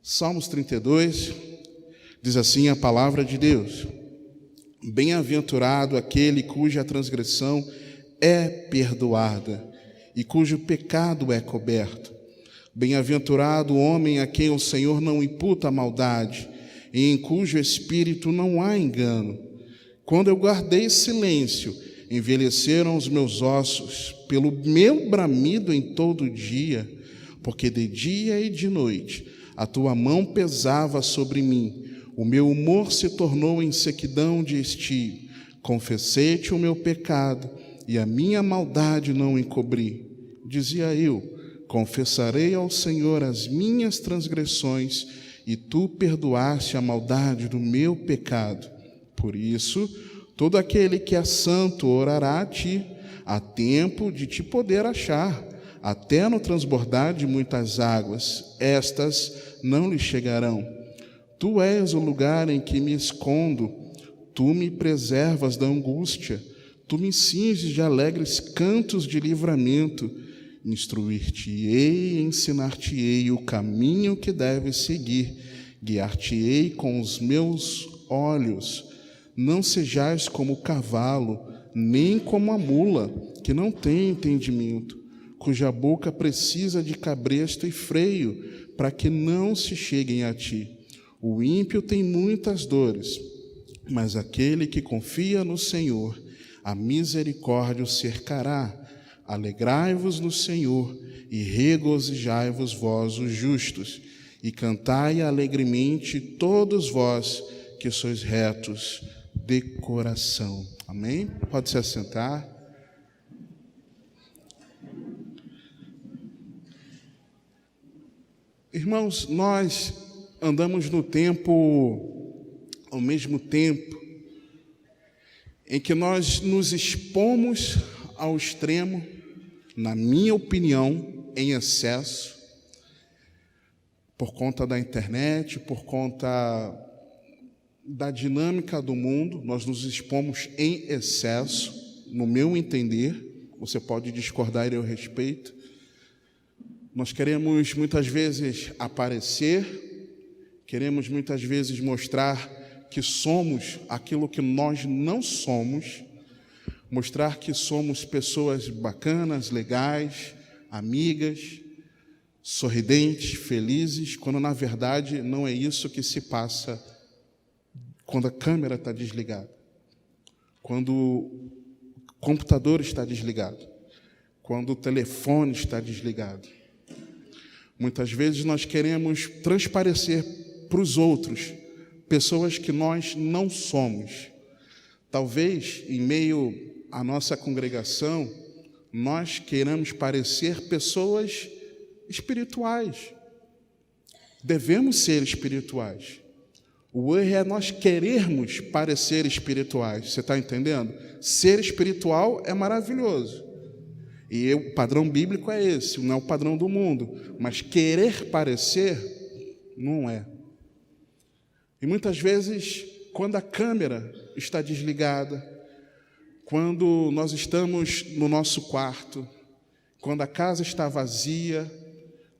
Salmos 32, diz assim a palavra de Deus: Bem-aventurado aquele cuja transgressão é perdoada e cujo pecado é coberto. Bem-aventurado o homem a quem o Senhor não imputa maldade e em cujo espírito não há engano. Quando eu guardei silêncio, envelheceram os meus ossos pelo meu bramido em todo dia, porque de dia e de noite a tua mão pesava sobre mim. O meu humor se tornou em sequidão de estio. Confessei-te o meu pecado e a minha maldade não encobri. Dizia eu: confessarei ao Senhor as minhas transgressões, e tu perdoaste a maldade do meu pecado. Por isso, todo aquele que é santo orará a ti, há tempo de te poder achar, até no transbordar de muitas águas, estas não lhe chegarão. Tu és o lugar em que me escondo, tu me preservas da angústia, tu me cinges de alegres cantos de livramento. Instruir-te-ei e ensinar-te-ei o caminho que deves seguir, guiar-te-ei com os meus olhos. Não sejais como o cavalo, nem como a mula, que não tem entendimento, cuja boca precisa de cabresto e freio, para que não se cheguem a ti. O ímpio tem muitas dores, mas aquele que confia no Senhor, a misericórdia o cercará. Alegrai-vos no Senhor e regozijai-vos vós os justos, e cantai alegremente todos vós que sois retos de coração. Amém? Pode se assentar. Irmãos, nós andamos no tempo, ao mesmo tempo, em que nós nos expomos ao extremo, na minha opinião, em excesso, por conta da internet, por conta da dinâmica do mundo, nós nos expomos em excesso, no meu entender. Você pode discordar e eu respeito. Nós queremos muitas vezes aparecer, queremos muitas vezes mostrar que somos aquilo que nós não somos, mostrar que somos pessoas bacanas, legais, amigas, sorridentes, felizes, quando na verdade não é isso que se passa quando a câmera está desligada, quando o computador está desligado, quando o telefone está desligado. Muitas vezes nós queremos transparecer para os outros pessoas que nós não somos. Talvez, em meio à nossa congregação, nós queiramos parecer pessoas espirituais. Devemos ser espirituais. O erro é nós querermos parecer espirituais. Você está entendendo? Ser espiritual é maravilhoso. E o padrão bíblico é esse, não é o padrão do mundo. Mas querer parecer, não é. E muitas vezes, quando a câmera está desligada, quando nós estamos no nosso quarto, quando a casa está vazia,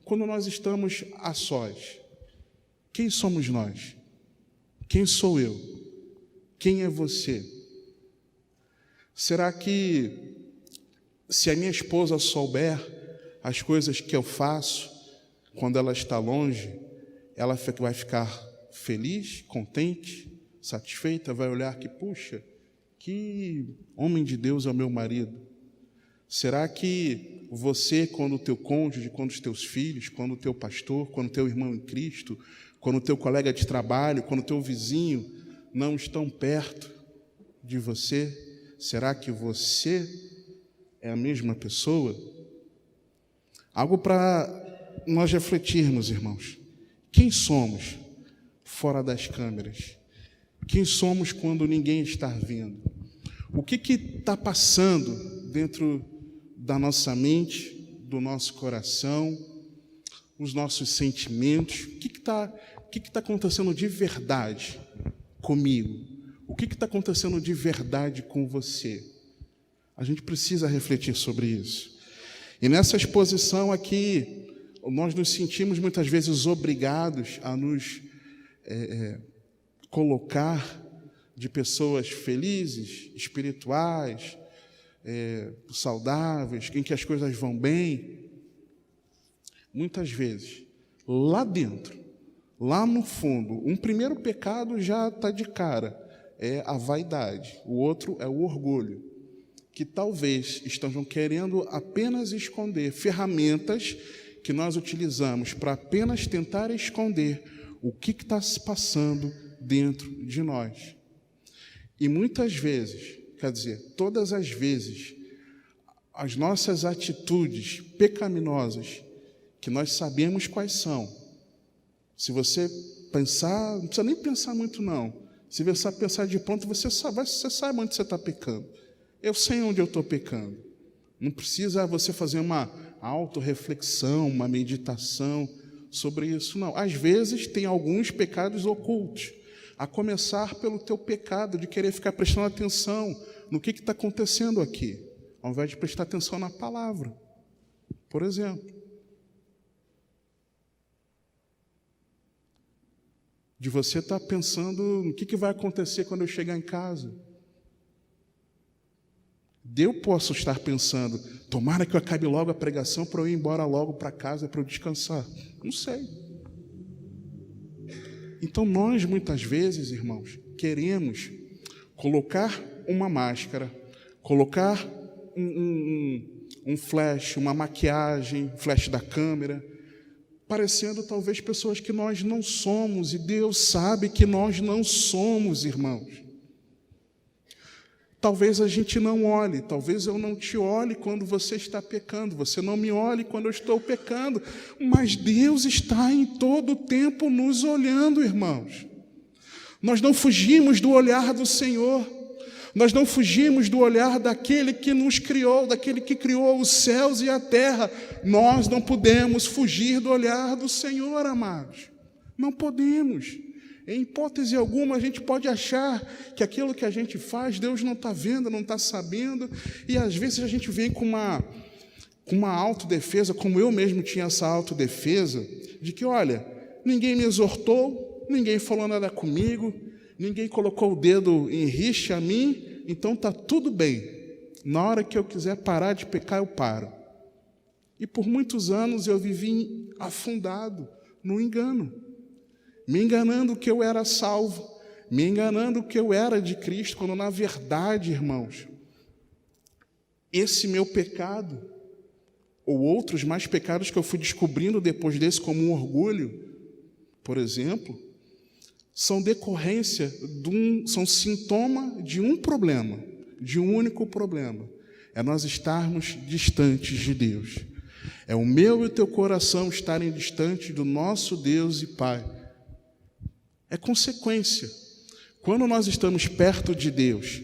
quando nós estamos a sós, quem somos nós? Quem sou eu? Quem é você? Será que, se a minha esposa souber as coisas que eu faço, quando ela está longe, ela vai ficar feliz, contente, satisfeita, vai olhar que, puxa, que homem de Deus é o meu marido? Será que você, quando o teu cônjuge, quando os teus filhos, quando o teu pastor, quando o teu irmão em Cristo, quando o teu colega de trabalho, quando o teu vizinho não estão perto de você, será que você é a mesma pessoa? Algo para nós refletirmos, irmãos. Quem somos fora das câmeras? Quem somos quando ninguém está vendo? O que está passando dentro da nossa mente, do nosso coração, os nossos sentimentos? O que está acontecendo de verdade comigo? O que está acontecendo de verdade com você? A gente precisa refletir sobre isso. E nessa exposição aqui, nós nos sentimos muitas vezes obrigados a nos colocar de pessoas felizes, espirituais, saudáveis, em que as coisas vão bem. Muitas vezes, lá dentro, lá no fundo, um primeiro pecado já está de cara, é a vaidade. O outro é o orgulho, que talvez estejam querendo apenas esconder ferramentas que nós utilizamos para apenas tentar esconder o que está se passando dentro de nós. E muitas vezes, quer dizer, todas as vezes, as nossas atitudes pecaminosas, que nós sabemos quais são, se você pensar, não precisa nem pensar muito não, se você pensar de pronto, você sabe onde você está pecando. Eu sei onde eu estou pecando. Não precisa você fazer uma autorreflexão, uma meditação sobre isso, não. Às vezes tem alguns pecados ocultos, a começar pelo teu pecado de querer ficar prestando atenção no que está acontecendo aqui, ao invés de prestar atenção na palavra. Por exemplo, de você estar pensando no que vai acontecer quando eu chegar em casa. Eu posso estar pensando, tomara que eu acabe logo a pregação para eu ir embora logo para casa, para eu descansar. Não sei. Então nós, muitas vezes, irmãos, queremos colocar uma máscara, colocar um flash, uma maquiagem, flash da câmera, parecendo talvez pessoas que nós não somos, e Deus sabe que nós não somos, irmãos. Talvez a gente não olhe, talvez eu não te olhe quando você está pecando, você não me olhe quando eu estou pecando, mas Deus está em todo o tempo nos olhando, irmãos. Nós não fugimos do olhar do Senhor, nós não fugimos do olhar daquele que nos criou, daquele que criou os céus e a terra. Nós não podemos fugir do olhar do Senhor, amados. Não podemos. Em hipótese alguma, a gente pode achar que aquilo que a gente faz, Deus não está vendo, não está sabendo, e às vezes a gente vem com uma autodefesa, como eu mesmo tinha essa autodefesa, de que, olha, ninguém me exortou, ninguém falou nada comigo, ninguém colocou o dedo em rixe a mim, então está tudo bem. Na hora que eu quiser parar de pecar, eu paro. E por muitos anos eu vivi afundado no engano, me enganando que eu era salvo, me enganando que eu era de Cristo, quando na verdade, irmãos, esse meu pecado, ou outros mais pecados que eu fui descobrindo depois desse, como um orgulho, por exemplo, são decorrência, são sintoma de um problema, de um único problema, é nós estarmos distantes de Deus, é o meu e o teu coração estarem distantes do nosso Deus e Pai. É consequência. Quando nós estamos perto de Deus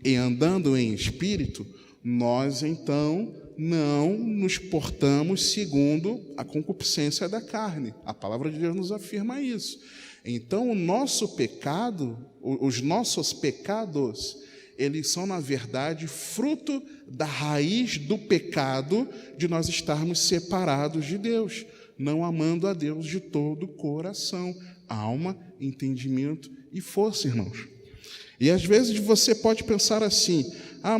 e andando em espírito, nós então não nos portamos segundo a concupiscência da carne. A palavra de Deus nos afirma isso. Então o nosso pecado, os nossos pecados, eles são na verdade fruto da raiz do pecado de nós estarmos separados de Deus, não amando a Deus de todo o coração, alma, entendimento e força, irmãos. E às vezes você pode pensar assim,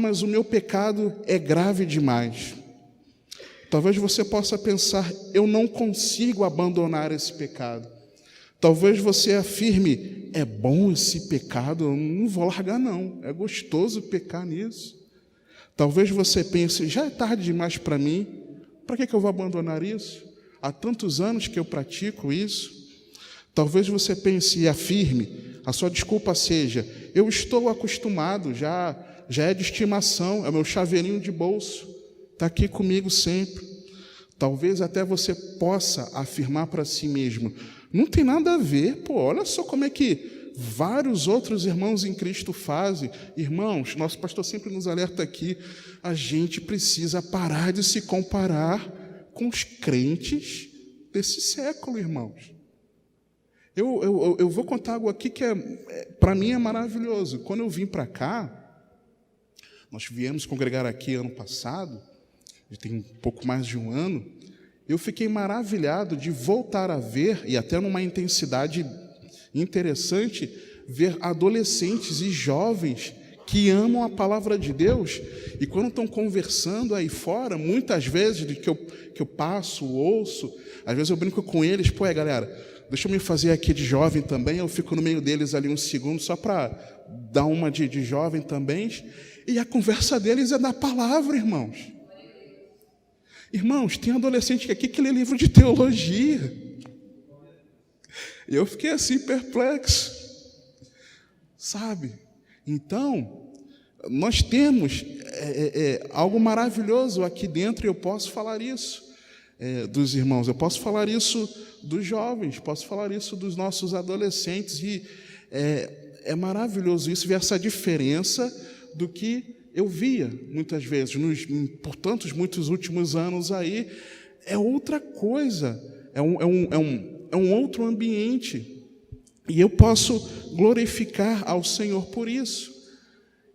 mas o meu pecado é grave demais. Talvez você possa pensar, eu não consigo abandonar esse pecado. Talvez você afirme, é bom esse pecado, eu não vou largar não, é gostoso pecar nisso. Talvez você pense, já é tarde demais para mim, para que eu vou abandonar isso? Há tantos anos que eu pratico isso. Talvez você pense e afirme, a sua desculpa seja, eu estou acostumado, já é de estimação, é o meu chaveirinho de bolso, está aqui comigo sempre. Talvez até você possa afirmar para si mesmo, não tem nada a ver, olha só como é que vários outros irmãos em Cristo fazem. Irmãos, nosso pastor sempre nos alerta aqui, a gente precisa parar de se comparar com os crentes desse século, irmãos. Eu vou contar algo aqui que para mim é maravilhoso. Quando eu vim para cá, nós viemos congregar aqui ano passado, já tem um pouco mais de um ano, eu fiquei maravilhado de voltar a ver, e até numa intensidade interessante, ver adolescentes e jovens que amam a palavra de Deus, e quando estão conversando aí fora, muitas vezes, de que eu passo, ouço, às vezes eu brinco com eles, galera, deixa eu me fazer aqui de jovem também, eu fico no meio deles ali uns segundos, só para dar uma de jovem também, e a conversa deles é da palavra, irmãos. Irmãos, tem adolescente aqui que lê livro de teologia, e eu fiquei assim perplexo, sabe? Então, nós temos algo maravilhoso aqui dentro, e eu posso falar isso dos irmãos, eu posso falar isso dos jovens, posso falar isso dos nossos adolescentes, e é maravilhoso isso, ver essa diferença do que eu via muitas vezes, por muitos últimos anos aí, é outra coisa, é um outro ambiente. E eu posso glorificar ao Senhor por isso.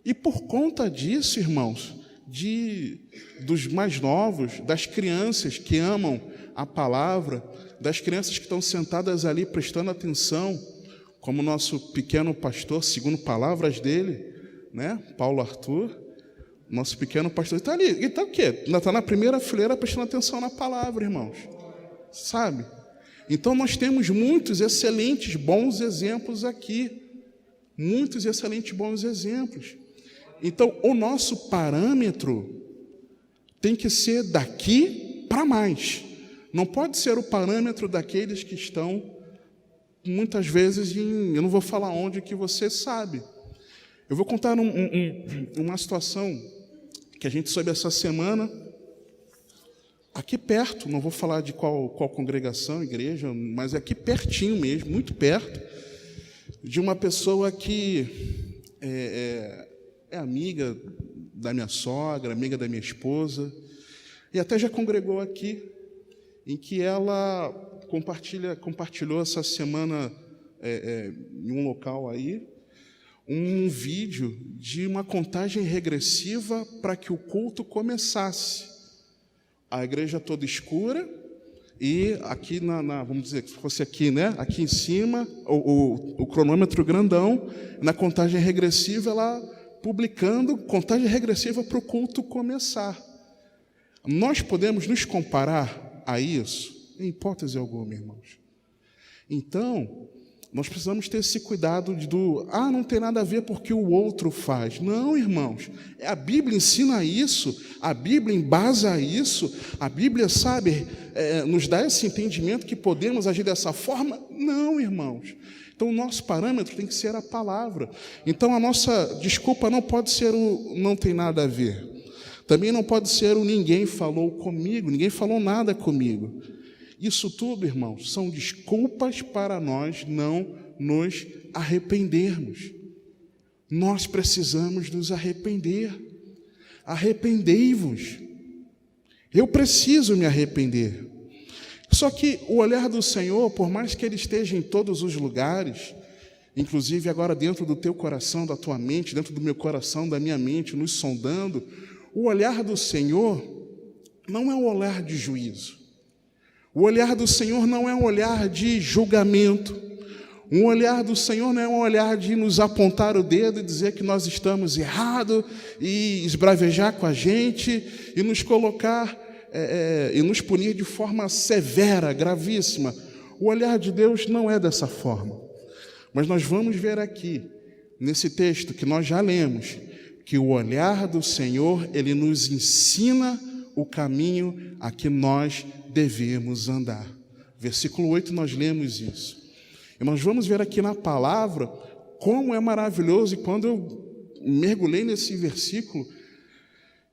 E por conta disso, irmãos, dos mais novos, das crianças que amam a palavra, das crianças que estão sentadas ali prestando atenção, como o nosso pequeno pastor, segundo palavras dele, né, Paulo Arthur, nosso pequeno pastor, está ali, e está o quê? Está na primeira fileira prestando atenção na palavra, irmãos. Sabe? Então, nós temos muitos excelentes, bons exemplos aqui. Muitos excelentes, bons exemplos. Então, o nosso parâmetro tem que ser daqui para mais. Não pode ser o parâmetro daqueles que estão, muitas vezes, eu não vou falar onde, que você sabe. Eu vou contar uma situação que a gente soube essa semana, aqui perto, não vou falar de qual congregação, igreja, mas é aqui pertinho mesmo, muito perto, de uma pessoa que é amiga da minha sogra, amiga da minha esposa, e até já congregou aqui, em que ela compartilhou essa semana em um local aí, um vídeo de uma contagem regressiva para que o culto começasse. A igreja toda escura, e aqui vamos dizer que fosse aqui, né? Aqui em cima, o cronômetro grandão, na contagem regressiva, ela publicando contagem regressiva para o culto começar. Nós podemos nos comparar a isso? Em hipótese alguma, irmãos. Então, nós precisamos ter esse cuidado não tem nada a ver porque o outro faz. Não, irmãos, a Bíblia ensina isso, a Bíblia embasa isso, a Bíblia, nos dá esse entendimento que podemos agir dessa forma. Não, irmãos. Então, o nosso parâmetro tem que ser a palavra. Então, a nossa desculpa não pode ser não tem nada a ver. Também não pode ser ninguém falou comigo, ninguém falou nada comigo. Isso tudo, irmãos, são desculpas para nós não nos arrependermos. Nós precisamos nos arrepender. Arrependei-vos. Eu preciso me arrepender. Só que o olhar do Senhor, por mais que Ele esteja em todos os lugares, inclusive agora dentro do teu coração, da tua mente, dentro do meu coração, da minha mente, nos sondando, o olhar do Senhor não é um olhar de juízo. O olhar do Senhor não é um olhar de julgamento. Um olhar do Senhor não é um olhar de nos apontar o dedo e dizer que nós estamos errados e esbravejar com a gente e nos colocar e nos punir de forma severa, gravíssima. O olhar de Deus não é dessa forma. Mas nós vamos ver aqui, nesse texto que nós já lemos, que o olhar do Senhor, Ele nos ensina o caminho a que nós devemos andar. Versículo 8, nós lemos isso. E nós vamos ver aqui na palavra como é maravilhoso, e quando eu mergulhei nesse versículo,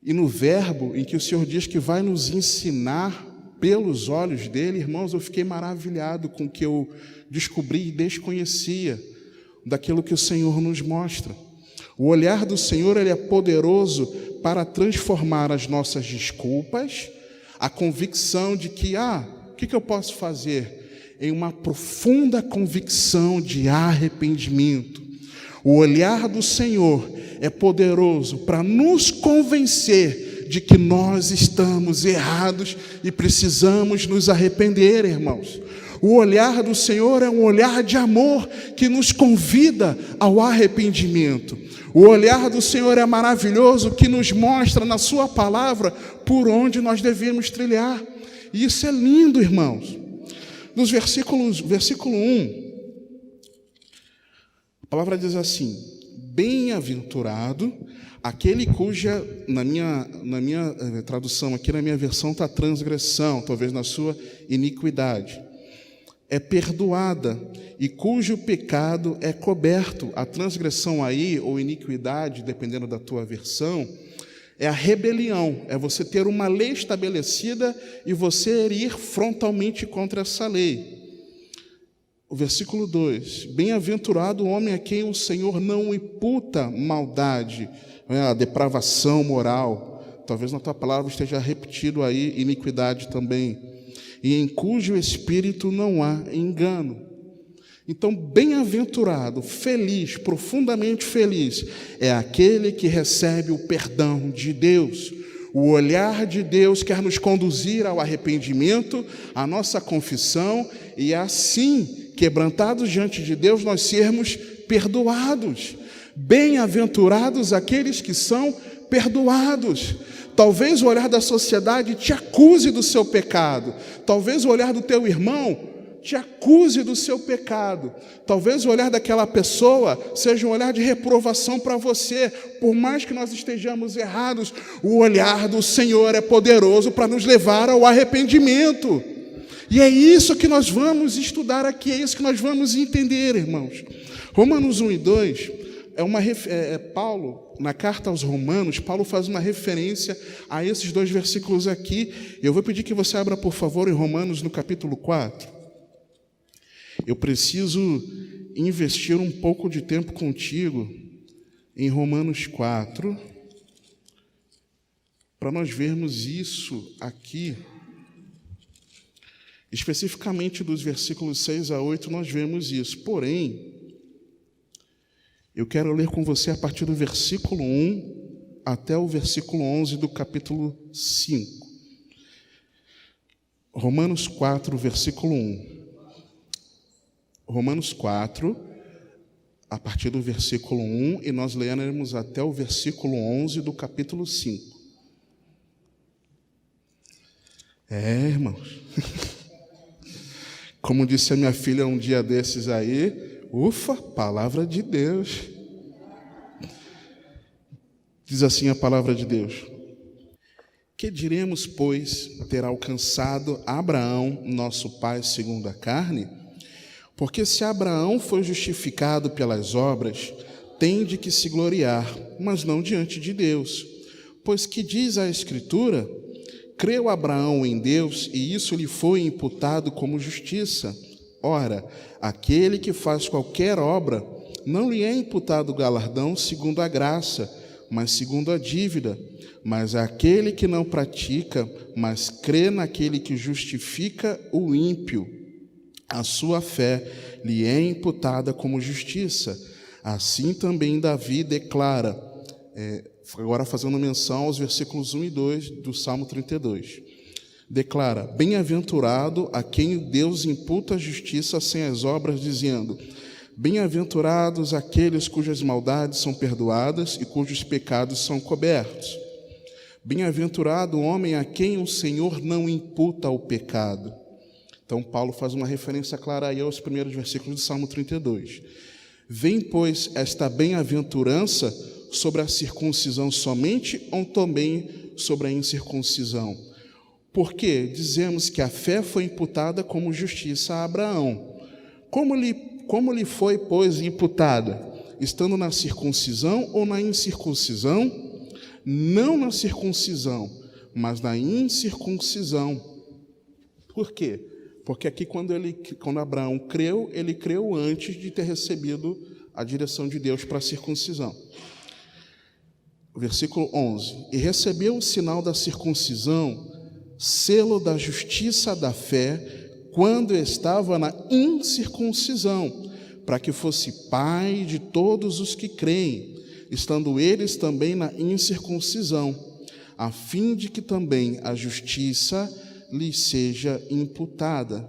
e no verbo em que o Senhor diz que vai nos ensinar pelos olhos dele, irmãos, eu fiquei maravilhado com o que eu descobri e desconhecia daquilo que o Senhor nos mostra. O olhar do Senhor, ele é poderoso para transformar as nossas desculpas, a convicção de que, o que eu posso fazer? Em uma profunda convicção de arrependimento. O olhar do Senhor é poderoso para nos convencer de que nós estamos errados e precisamos nos arrepender, irmãos. O olhar do Senhor é um olhar de amor que nos convida ao arrependimento. O olhar do Senhor é maravilhoso, que nos mostra na sua palavra por onde nós devemos trilhar. E isso é lindo, irmãos. Nos versículo 1, a palavra diz assim: bem-aventurado aquele cuja, na minha tradução aqui, na minha versão está transgressão, talvez na sua iniquidade, é perdoada e cujo pecado é coberto. A transgressão aí, ou iniquidade, dependendo da tua versão, é a rebelião, é você ter uma lei estabelecida e você ir frontalmente contra essa lei. O versículo 2, bem-aventurado o homem a quem o Senhor não imputa maldade, a depravação moral. Talvez na tua palavra esteja repetido aí iniquidade também. E em cujo espírito não há engano. Então, bem-aventurado, feliz, profundamente feliz, é aquele que recebe o perdão de Deus. O olhar de Deus quer nos conduzir ao arrependimento, à nossa confissão, e assim, quebrantados diante de Deus, nós sermos perdoados. Bem-aventurados aqueles que são perdoados. Talvez o olhar da sociedade te acuse do seu pecado. Talvez o olhar do teu irmão te acuse do seu pecado. Talvez o olhar daquela pessoa seja um olhar de reprovação para você. Por mais que nós estejamos errados, o olhar do Senhor é poderoso para nos levar ao arrependimento. E é isso que nós vamos estudar aqui, é isso que nós vamos entender, irmãos. Romanos 1 e 2, Paulo, na carta aos Romanos, Paulo faz uma referência a esses dois versículos aqui. Eu vou pedir que você abra, por favor, em Romanos, no capítulo 4. Eu preciso investir um pouco de tempo contigo em Romanos 4, para nós vermos isso aqui. Especificamente dos versículos 6 a 8, nós vemos isso. Porém, eu quero ler com você a partir do versículo 1 até o versículo 11 do capítulo 5. Romanos 4, versículo 1. Romanos 4, a partir do versículo 1, e nós leremos até o versículo 11 do capítulo 5. Irmãos. Como disse a minha filha um dia desses aí, ufa, palavra de Deus. Diz assim a palavra de Deus: que diremos, pois, ter alcançado Abraão, nosso pai segundo a carne? Porque se Abraão foi justificado pelas obras, tem de que se gloriar, mas não diante de Deus. Pois que diz a Escritura: creu Abraão em Deus, e isso lhe foi imputado como justiça. Ora, aquele que faz qualquer obra, não lhe é imputado galardão segundo a graça, mas segundo a dívida. Mas aquele que não pratica, mas crê naquele que justifica o ímpio, a sua fé lhe é imputada como justiça. Assim também Davi declara, agora fazendo menção aos versículos 1 e 2 do Salmo 32. Declara: bem-aventurado a quem Deus imputa a justiça sem as obras, dizendo: bem-aventurados aqueles cujas maldades são perdoadas e cujos pecados são cobertos. Bem-aventurado o homem a quem o Senhor não imputa o pecado. Então Paulo faz uma referência clara aí aos primeiros versículos do Salmo 32. Vem, pois, esta bem-aventurança sobre a circuncisão somente ou também sobre a incircuncisão? Porque dizemos que a fé foi imputada como justiça a Abraão. Como lhe foi, pois, imputada? Estando na circuncisão ou na incircuncisão? Não na circuncisão, mas na incircuncisão. Por quê? Porque aqui quando Abraão creu, ele creu antes de ter recebido a direção de Deus para a circuncisão. Versículo 11. E recebeu o sinal da circuncisão, selo da justiça da fé, quando estava na incircuncisão, para que fosse pai de todos os que creem, estando eles também na incircuncisão, a fim de que também a justiça lhes seja imputada,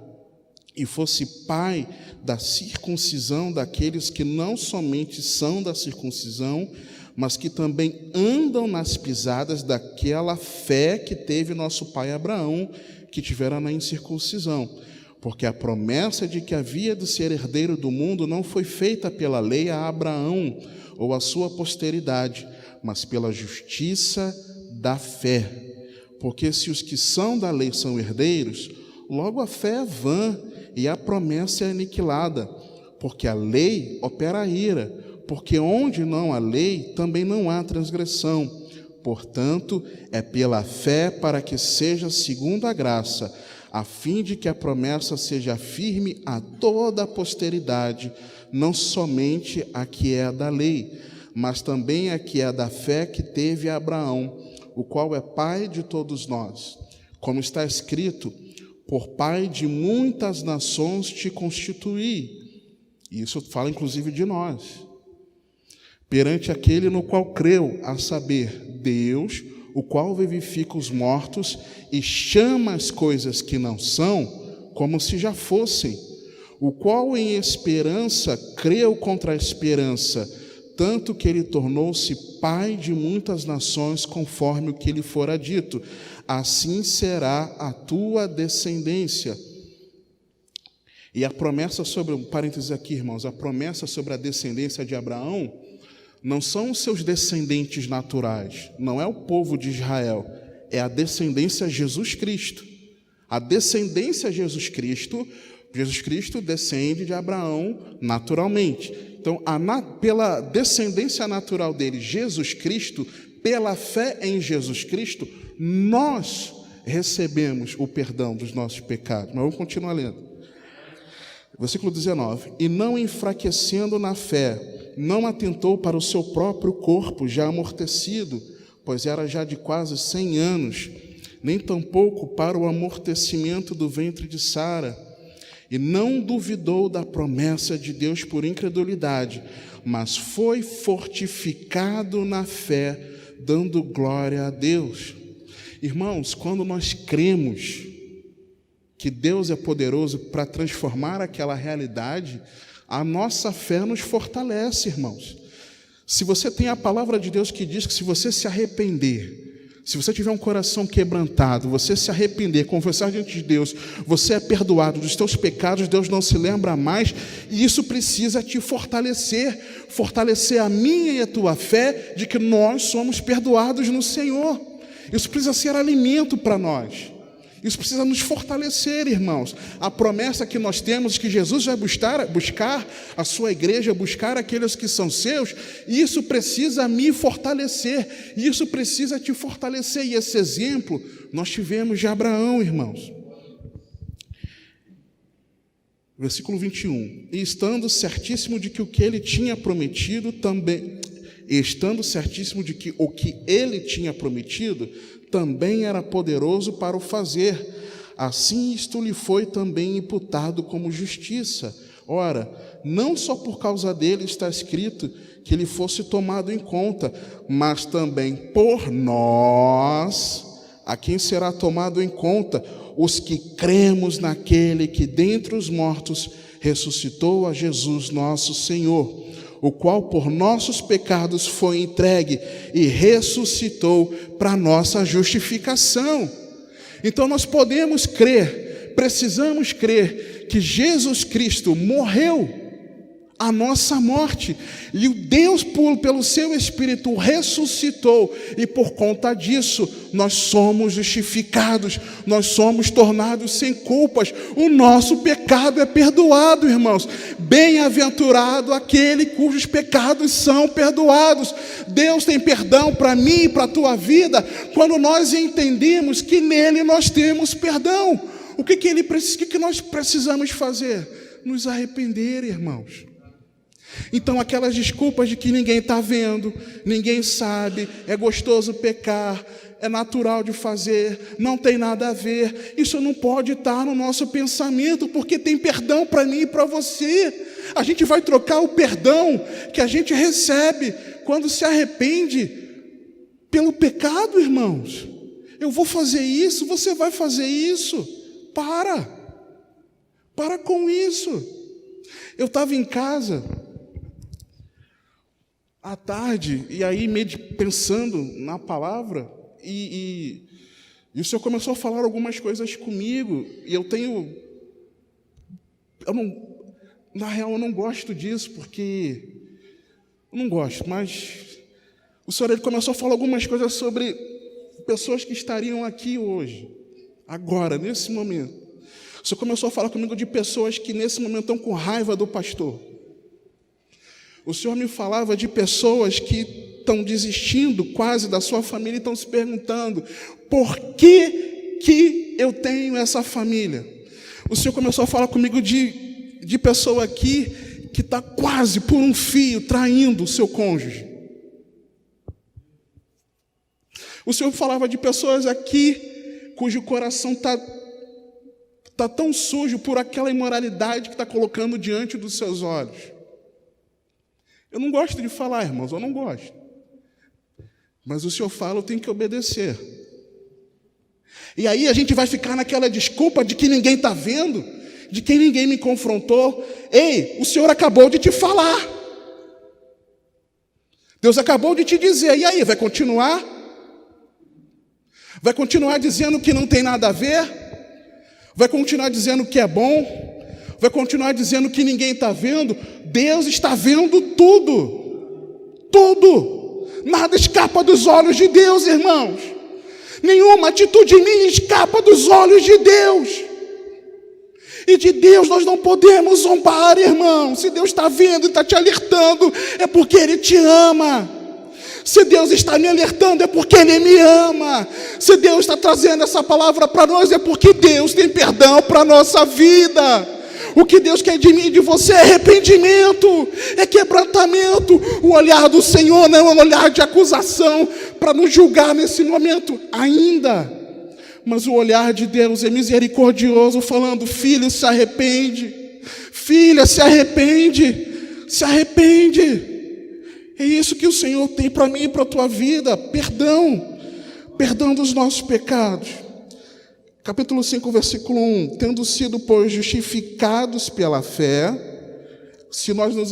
e fosse pai da circuncisão daqueles que não somente são da circuncisão, mas que também andam nas pisadas daquela fé que teve nosso pai Abraão, que tivera na incircuncisão. Porque a promessa de que havia de ser herdeiro do mundo não foi feita pela lei a Abraão ou a sua posteridade, mas pela justiça da fé. Porque se os que são da lei são herdeiros, logo a fé é vã e a promessa é aniquilada. Porque a lei opera a ira, porque onde não há lei, também não há transgressão. Portanto, é pela fé para que seja segundo a graça, a fim de que a promessa seja firme a toda a posteridade, não somente a que é da lei, mas também a que é da fé que teve Abraão, o qual é pai de todos nós. Como está escrito, por pai de muitas nações te constituí. Isso fala inclusive de nós. Perante aquele no qual creu, a saber, Deus, o qual vivifica os mortos e chama as coisas que não são, como se já fossem, o qual em esperança creu contra a esperança, tanto que ele tornou-se pai de muitas nações, conforme o que lhe fora dito, assim será a tua descendência. E a promessa sobre, um parênteses aqui, irmãos, a promessa sobre a descendência de Abraão não são os seus descendentes naturais, não é o povo de Israel, é a descendência Jesus Cristo. A descendência Jesus Cristo descende de Abraão naturalmente. Então, pela descendência natural dele, Jesus Cristo, pela fé em Jesus Cristo, nós recebemos o perdão dos nossos pecados. Mas vamos continuar lendo. Versículo 19. E não enfraquecendo na fé, não atentou para o seu próprio corpo já amortecido, pois era já de quase 100 anos, nem tampouco para o amortecimento do ventre de Sara, e não duvidou da promessa de Deus por incredulidade, mas foi fortificado na fé, dando glória a Deus. Irmãos, quando nós cremos que Deus é poderoso para transformar aquela realidade, a nossa fé nos fortalece, irmãos. Se você tem a palavra de Deus que diz que se você se arrepender, se você tiver um coração quebrantado, você se arrepender, confessar diante de Deus, você é perdoado dos teus pecados, Deus não se lembra mais, e isso precisa te fortalecer a minha e a tua fé de que nós somos perdoados no Senhor. Isso precisa ser alimento para nós. Isso precisa nos fortalecer, irmãos. A promessa que nós temos, que Jesus vai buscar a sua igreja, buscar aqueles que são seus, isso precisa me fortalecer, isso precisa te fortalecer. E esse exemplo nós tivemos de Abraão, irmãos. Versículo 21. E estando certíssimo de que o que ele tinha prometido também, também era poderoso para o fazer. Assim isto lhe foi também imputado como justiça. Ora, não só por causa dele está escrito que ele fosse tomado em conta, mas também por nós, a quem será tomado em conta, os que cremos naquele que dentre os mortos ressuscitou a Jesus nosso Senhor, o qual por nossos pecados foi entregue e ressuscitou para nossa justificação. Então nós podemos crer, precisamos crer que Jesus Cristo morreu a nossa morte, e o Deus pelo seu Espírito ressuscitou, e por conta disso nós somos justificados, nós somos tornados sem culpas, o nosso pecado é perdoado, irmãos. Bem-aventurado aquele cujos pecados são perdoados. Deus tem perdão para mim e para a tua vida quando nós entendemos que nele nós temos perdão. O que nós precisamos fazer? Nos arrepender, irmãos. Então aquelas desculpas de que ninguém está vendo, ninguém sabe, é gostoso pecar, é natural de fazer, não tem nada a ver, isso não pode estar no nosso pensamento, porque tem perdão para mim e para você. A gente vai trocar o perdão que a gente recebe quando se arrepende pelo pecado, irmãos. Eu vou fazer isso, você vai fazer isso. Para com isso. Eu estava em casa à tarde, e aí pensando na palavra, e o Senhor começou a falar algumas coisas comigo, e na real eu não gosto disso, porque eu não gosto, mas o Senhor ele começou a falar algumas coisas sobre pessoas que estariam aqui hoje, agora, nesse momento. O Senhor começou a falar comigo de pessoas que nesse momento estão com raiva do pastor. O Senhor me falava de pessoas que estão desistindo quase da sua família e estão se perguntando: por que eu tenho essa família? O Senhor começou a falar comigo de pessoa aqui que está quase por um fio traindo o seu cônjuge. O Senhor falava de pessoas aqui cujo coração está tão sujo por aquela imoralidade que está colocando diante dos seus olhos. Eu não gosto de falar, irmãos, eu não gosto. Mas o Senhor fala, eu tenho que obedecer. E aí a gente vai ficar naquela desculpa de que ninguém está vendo, de que ninguém me confrontou. Ei, o Senhor acabou de te falar. Deus acabou de te dizer. E aí, vai continuar? Vai continuar dizendo que não tem nada a ver? Vai continuar dizendo que é bom? Vai continuar dizendo que ninguém está vendo? Deus está vendo tudo. Tudo. Nada escapa dos olhos de Deus, irmãos. Nenhuma atitude minha escapa dos olhos de Deus. E de Deus nós não podemos zombar, irmão. Se Deus está vendo e está te alertando, é porque Ele te ama. Se Deus está me alertando, é porque Ele me ama. Se Deus está trazendo essa palavra para nós, é porque Deus tem perdão para a nossa vida. O que Deus quer de mim e de você é arrependimento, é quebrantamento. O olhar do Senhor não é um olhar de acusação para nos julgar nesse momento ainda. Mas o olhar de Deus é misericordioso, falando: filho, se arrepende. Filha, se arrepende. Se arrepende. É isso que o Senhor tem para mim e para a tua vida. Perdão. Perdão dos nossos pecados. Capítulo 5, versículo 1. Tendo sido, pois, justificados pela fé, se nós nos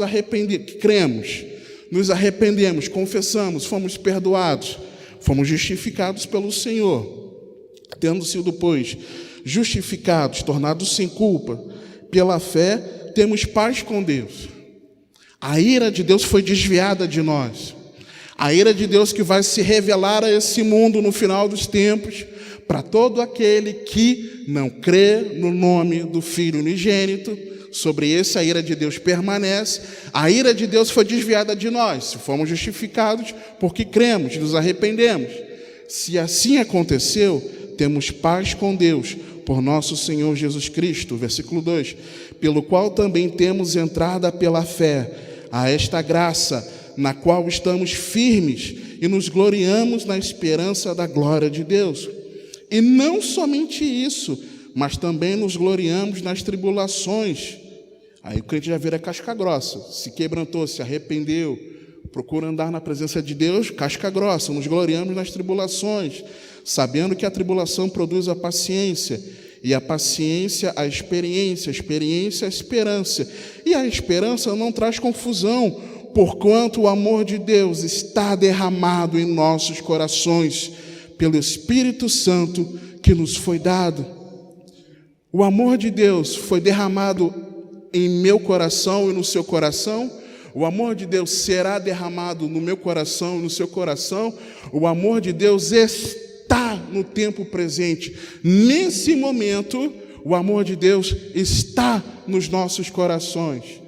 cremos, nos arrependemos, confessamos, fomos perdoados, fomos justificados pelo Senhor. Tendo sido, pois, justificados, tornados sem culpa, pela fé, temos paz com Deus. A ira de Deus foi desviada de nós. A ira de Deus que vai se revelar a esse mundo no final dos tempos, para todo aquele que não crê no nome do Filho unigênito. Sobre esse a ira de Deus permanece. A ira de Deus foi desviada de nós, se fomos justificados porque cremos, nos arrependemos. Se assim aconteceu, temos paz com Deus, por nosso Senhor Jesus Cristo. Versículo 2. Pelo qual também temos entrada pela fé a esta graça, na qual estamos firmes e nos gloriamos na esperança da glória de Deus. E não somente isso, mas também nos gloriamos nas tribulações. Aí o crente já vira casca grossa, se quebrantou, se arrependeu, procura andar na presença de Deus, casca grossa. Nos gloriamos nas tribulações, sabendo que a tribulação produz a paciência, e a paciência a experiência a esperança. E a esperança não traz confusão, porquanto o amor de Deus está derramado em nossos corações, pelo Espírito Santo que nos foi dado. O amor de Deus foi derramado em meu coração e no seu coração. O amor de Deus será derramado no meu coração e no seu coração. O amor de Deus está no tempo presente. Nesse momento, o amor de Deus está nos nossos corações.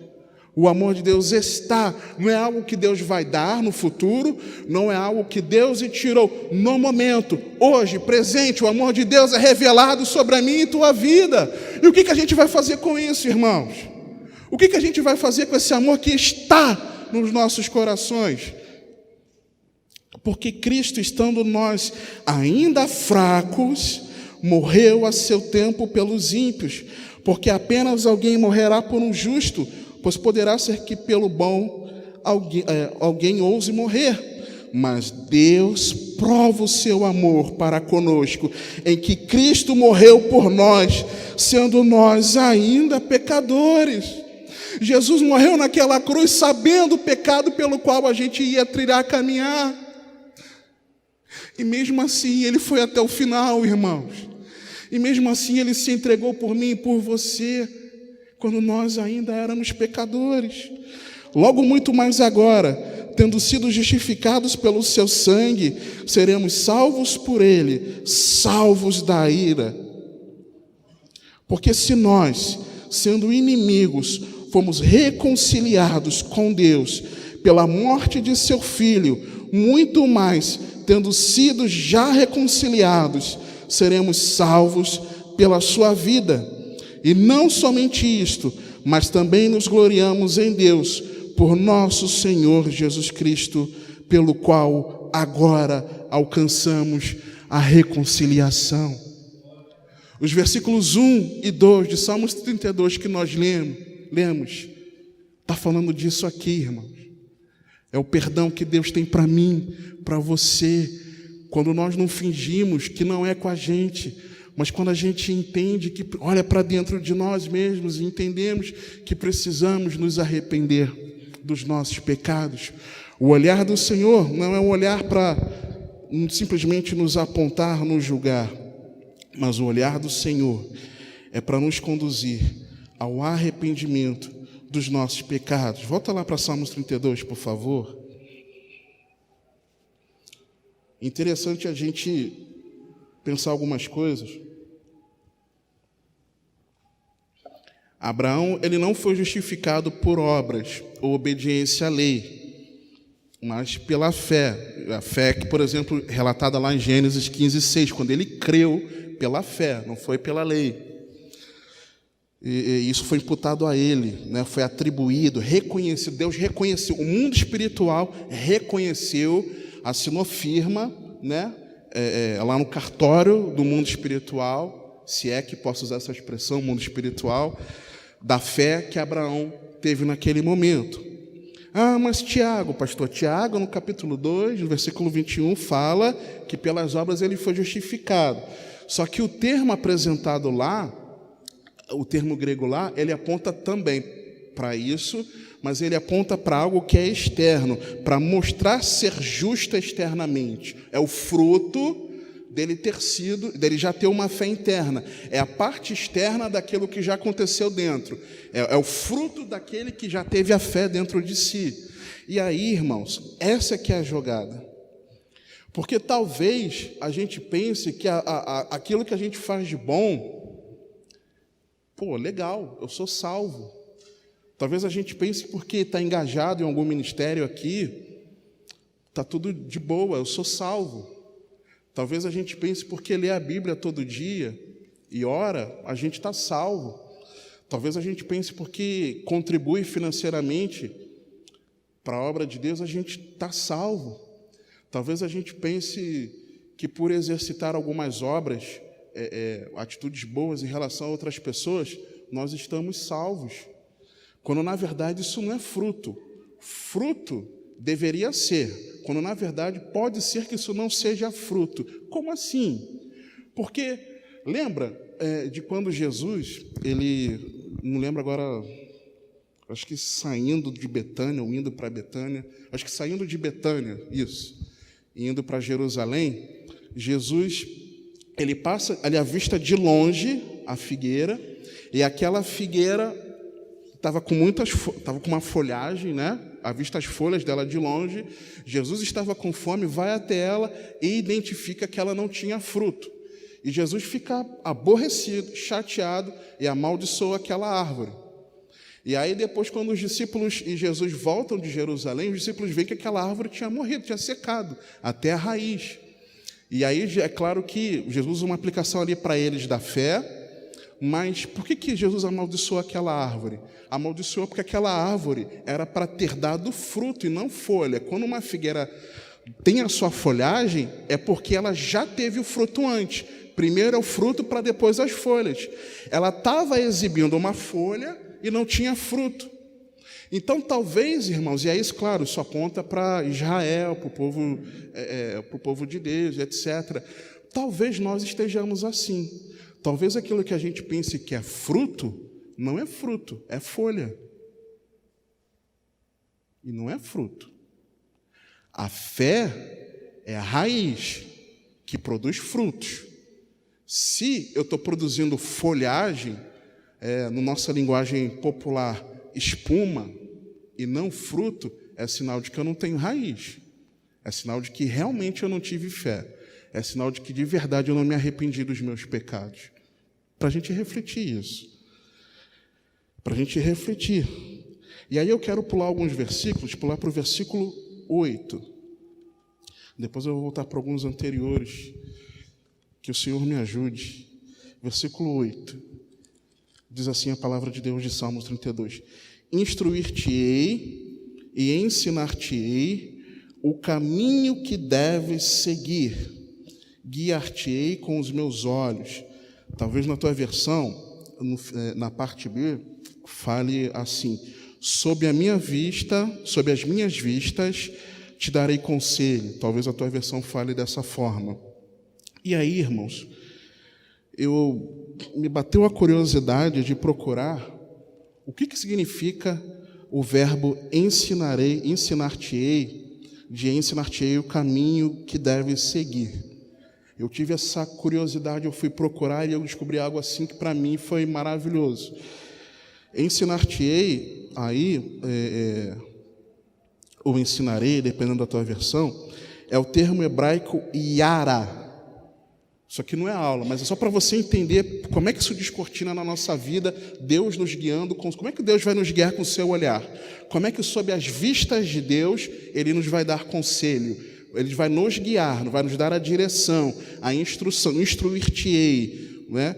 O amor de Deus está, não é algo que Deus vai dar no futuro, não é algo que Deus tirou no momento, hoje, presente. O amor de Deus é revelado sobre a minha e tua vida. E o que a gente vai fazer com isso, irmãos? O que a gente vai fazer com esse amor que está nos nossos corações? Porque Cristo, estando nós ainda fracos, morreu a seu tempo pelos ímpios, porque apenas alguém morrerá por um justo, pois poderá ser que pelo bom alguém ouse morrer, mas Deus prova o seu amor para conosco, em que Cristo morreu por nós, sendo nós ainda pecadores. Jesus morreu naquela cruz sabendo o pecado pelo qual a gente ia trilhar, caminhar. E mesmo assim ele foi até o final, irmãos. E mesmo assim ele se entregou por mim e por você, quando nós ainda éramos pecadores. Logo muito mais agora, tendo sido justificados pelo seu sangue, seremos salvos por ele, salvos da ira. Porque se nós, sendo inimigos, fomos reconciliados com Deus pela morte de seu Filho, muito mais, tendo sido já reconciliados, seremos salvos pela sua vida. E não somente isto, mas também nos gloriamos em Deus, por nosso Senhor Jesus Cristo, pelo qual agora alcançamos a reconciliação. Os versículos 1 e 2 de Salmos 32 que nós lemos, está falando disso aqui, irmãos. É o perdão que Deus tem para mim, para você, quando nós não fingimos que não é com a gente, mas quando a gente entende, que olha para dentro de nós mesmos e entendemos que precisamos nos arrepender dos nossos pecados. O olhar do Senhor não é um olhar para simplesmente nos apontar, nos julgar, mas o olhar do Senhor é para nos conduzir ao arrependimento dos nossos pecados. Volta lá para Salmos 32, por favor. Interessante a gente pensar algumas coisas. Abraão, ele não foi justificado por obras ou obediência à lei, mas pela fé. A fé que, por exemplo, relatada lá em Gênesis 15:6, quando ele creu pela fé, não foi pela lei. E isso foi imputado a ele, né? Foi atribuído, reconhecido. Deus reconheceu, o mundo espiritual reconheceu, assinou firma, né? Lá no cartório do mundo espiritual, se é que posso usar essa expressão, mundo espiritual, da fé que Abraão teve naquele momento. Ah, mas Tiago, pastor Tiago, no capítulo 2, no versículo 21, fala que pelas obras ele foi justificado. Só que o termo apresentado lá, o termo grego lá, ele aponta também para isso, mas ele aponta para algo que é externo, para mostrar ser justo externamente. É o fruto dele já ter uma fé interna. É a parte externa daquilo que já aconteceu dentro. É o fruto daquele que já teve a fé dentro de si. E aí, irmãos, essa que é a jogada. Porque talvez a gente pense que aquilo que a gente faz de bom, legal, eu sou salvo. Talvez a gente pense porque está engajado em algum ministério aqui, está tudo de boa, eu sou salvo. Talvez a gente pense porque lê a Bíblia todo dia e ora, a gente está salvo. Talvez a gente pense porque contribui financeiramente para a obra de Deus, a gente está salvo. Talvez a gente pense que por exercitar algumas obras, atitudes boas em relação a outras pessoas, nós estamos salvos. Quando na verdade isso não é fruto. Fruto deveria ser, quando na verdade pode ser que isso não seja fruto. Como assim? Porque lembra de quando Jesus, ele, não lembro agora, acho que saindo de Betânia, ou indo para Betânia, acho que saindo de Betânia, isso, indo para Jerusalém, Jesus, ele passa, ele avista de longe a figueira, e aquela figueira estava com uma folhagem, né? Avista as folhas dela de longe. Jesus estava com fome, vai até ela e identifica que ela não tinha fruto. E Jesus fica aborrecido, chateado e amaldiçoa aquela árvore. E aí depois, quando os discípulos e Jesus voltam de Jerusalém, os discípulos veem que aquela árvore tinha morrido, tinha secado, até a raiz. E aí é claro que Jesus usa uma aplicação ali para eles da fé. Mas por que Jesus amaldiçoou aquela árvore? Amaldiçoou porque aquela árvore era para ter dado fruto e não folha. Quando uma figueira tem a sua folhagem, é porque ela já teve o fruto antes. Primeiro é o fruto para depois as folhas. Ela estava exibindo uma folha e não tinha fruto. Então, talvez, irmãos, e é isso, claro, isso aponta para Israel, para o povo de Deus, etc. Talvez nós estejamos assim. Talvez aquilo que a gente pense que é fruto, não é fruto, é folha. E não é fruto. A fé é a raiz que produz frutos. Se eu estou produzindo folhagem, na nossa linguagem popular, espuma, e não fruto, é sinal de que eu não tenho raiz. É sinal de que realmente eu não tive fé. É sinal de que de verdade eu não me arrependi dos meus pecados. Para a gente refletir isso. Para a gente refletir. E aí eu quero pular alguns versículos, pular para o versículo 8. Depois eu vou voltar para alguns anteriores. Que o Senhor me ajude. Versículo 8. Diz assim a palavra de Deus de Salmos 32. Instruir-te-ei e ensinar-te-ei o caminho que deves seguir. Guiar-te-ei com os meus olhos. Talvez na tua versão, na parte B, fale assim: sob as minhas vistas, te darei conselho. Talvez a tua versão fale dessa forma. E aí, irmãos, me bateu a curiosidade de procurar o que significa o verbo ensinar-te-ei, de ensinar-te-ei o caminho que deve seguir. Eu tive essa curiosidade, eu fui procurar e eu descobri algo assim que para mim foi maravilhoso. Ensinar-te-ei, aí, ou ensinarei, dependendo da tua versão, é o termo hebraico yara. Isso aqui não é aula, mas é só para você entender como é que isso descortina na nossa vida, Deus nos guiando, como é que Deus vai nos guiar com o seu olhar? Como é que sob as vistas de Deus, Ele nos vai dar conselho? Ele vai nos guiar, vai nos dar a direção, a instrução, instruir-te-ei, né?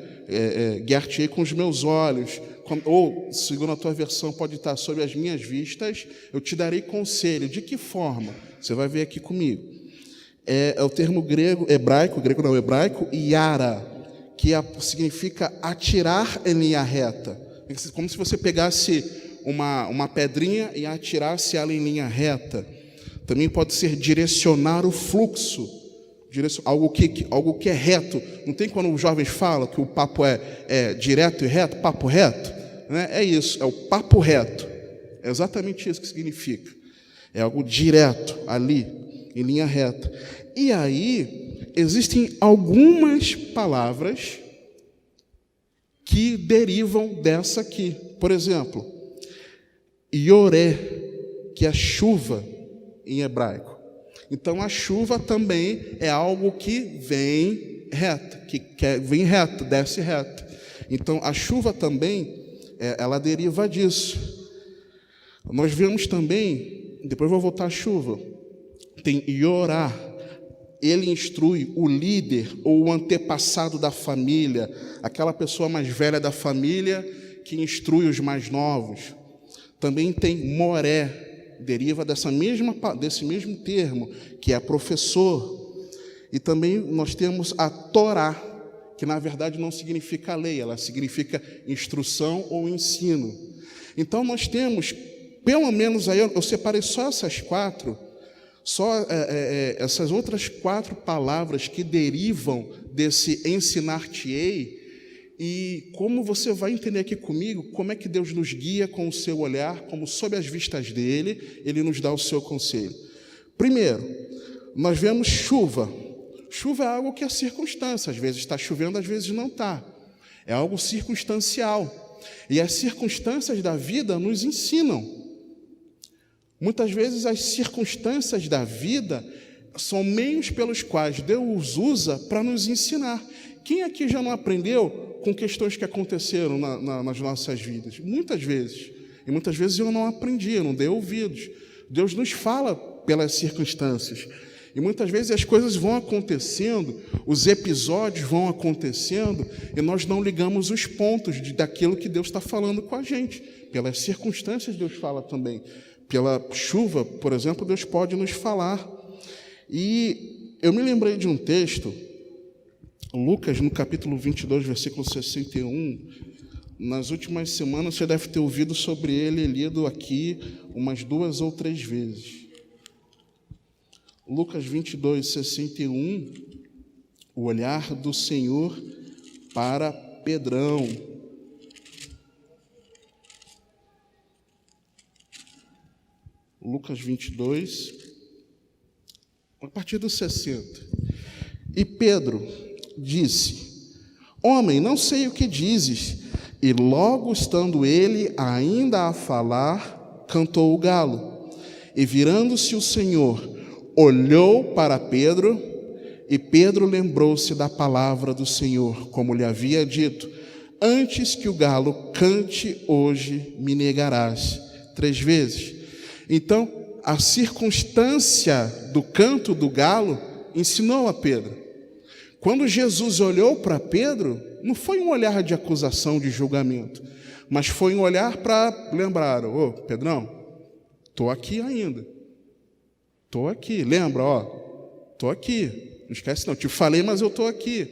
Guiar-te-ei com os meus olhos, ou, segundo a tua versão, pode estar sob as minhas vistas, eu te darei conselho. De que forma? Você vai ver aqui comigo. É o termo hebraico, yara, que significa atirar em linha reta. Como se você pegasse uma pedrinha e atirasse ela em linha reta. Também pode ser direcionar o fluxo, algo que é reto. Não tem quando os jovens falam que o papo é direto e reto, papo reto? Né? É isso, é o papo reto. É exatamente isso que significa. É algo direto, ali, em linha reta. E aí, existem algumas palavras que derivam dessa aqui. Por exemplo, yoré, que é chuva em hebraico. Então, a chuva também é algo que vem reto, vem reto, desce reto. Então, a chuva também, ela deriva disso. Nós vemos também, depois vou voltar à chuva, tem yorá, ele instrui o líder ou o antepassado da família, aquela pessoa mais velha da família que instrui os mais novos. Também tem moré, deriva desse mesmo termo, que é professor. E também nós temos a Torá, que na verdade não significa lei, ela significa instrução ou ensino. Então nós temos, pelo menos aí, eu separei só essas quatro, essas outras 4 palavras que derivam desse ensinar-te-ei, e como você vai entender aqui comigo, como é que Deus nos guia com o seu olhar, como sob as vistas dele, ele nos dá o seu conselho. Primeiro, nós vemos chuva. Chuva é algo que é circunstância, às vezes está chovendo, às vezes não está. É algo circunstancial. E as circunstâncias da vida nos ensinam. Muitas vezes as circunstâncias da vida são meios pelos quais Deus usa para nos ensinar. Quem aqui já não aprendeu com questões que aconteceram nas nossas vidas? Muitas vezes. E muitas vezes eu não aprendi, eu não dei ouvidos. Deus nos fala pelas circunstâncias. E muitas vezes as coisas vão acontecendo, os episódios vão acontecendo, e nós não ligamos os pontos daquilo que Deus está falando com a gente. Pelas circunstâncias Deus fala também. Pela chuva, por exemplo, Deus pode nos falar. E eu me lembrei de um texto, Lucas, no capítulo 22, versículo 61, nas últimas semanas você deve ter ouvido sobre ele, lido aqui umas 2 ou 3 vezes. Lucas 22, 61, o olhar do Senhor para Pedrão. Lucas 22, a partir do 60. E Pedro disse: Homem, não sei o que dizes. E logo estando ele ainda a falar, cantou o galo. E virando-se o Senhor, olhou para Pedro, e Pedro lembrou-se da palavra do Senhor, como lhe havia dito: antes que o galo cante, hoje me negarás 3 vezes. Então, a circunstância do canto do galo ensinou a Pedro. Quando Jesus olhou para Pedro, não foi um olhar de acusação, de julgamento, mas foi um olhar para lembrar: ô, Pedrão, estou aqui ainda. Estou aqui, lembra, estou aqui. Não esquece não, te falei, mas eu estou aqui.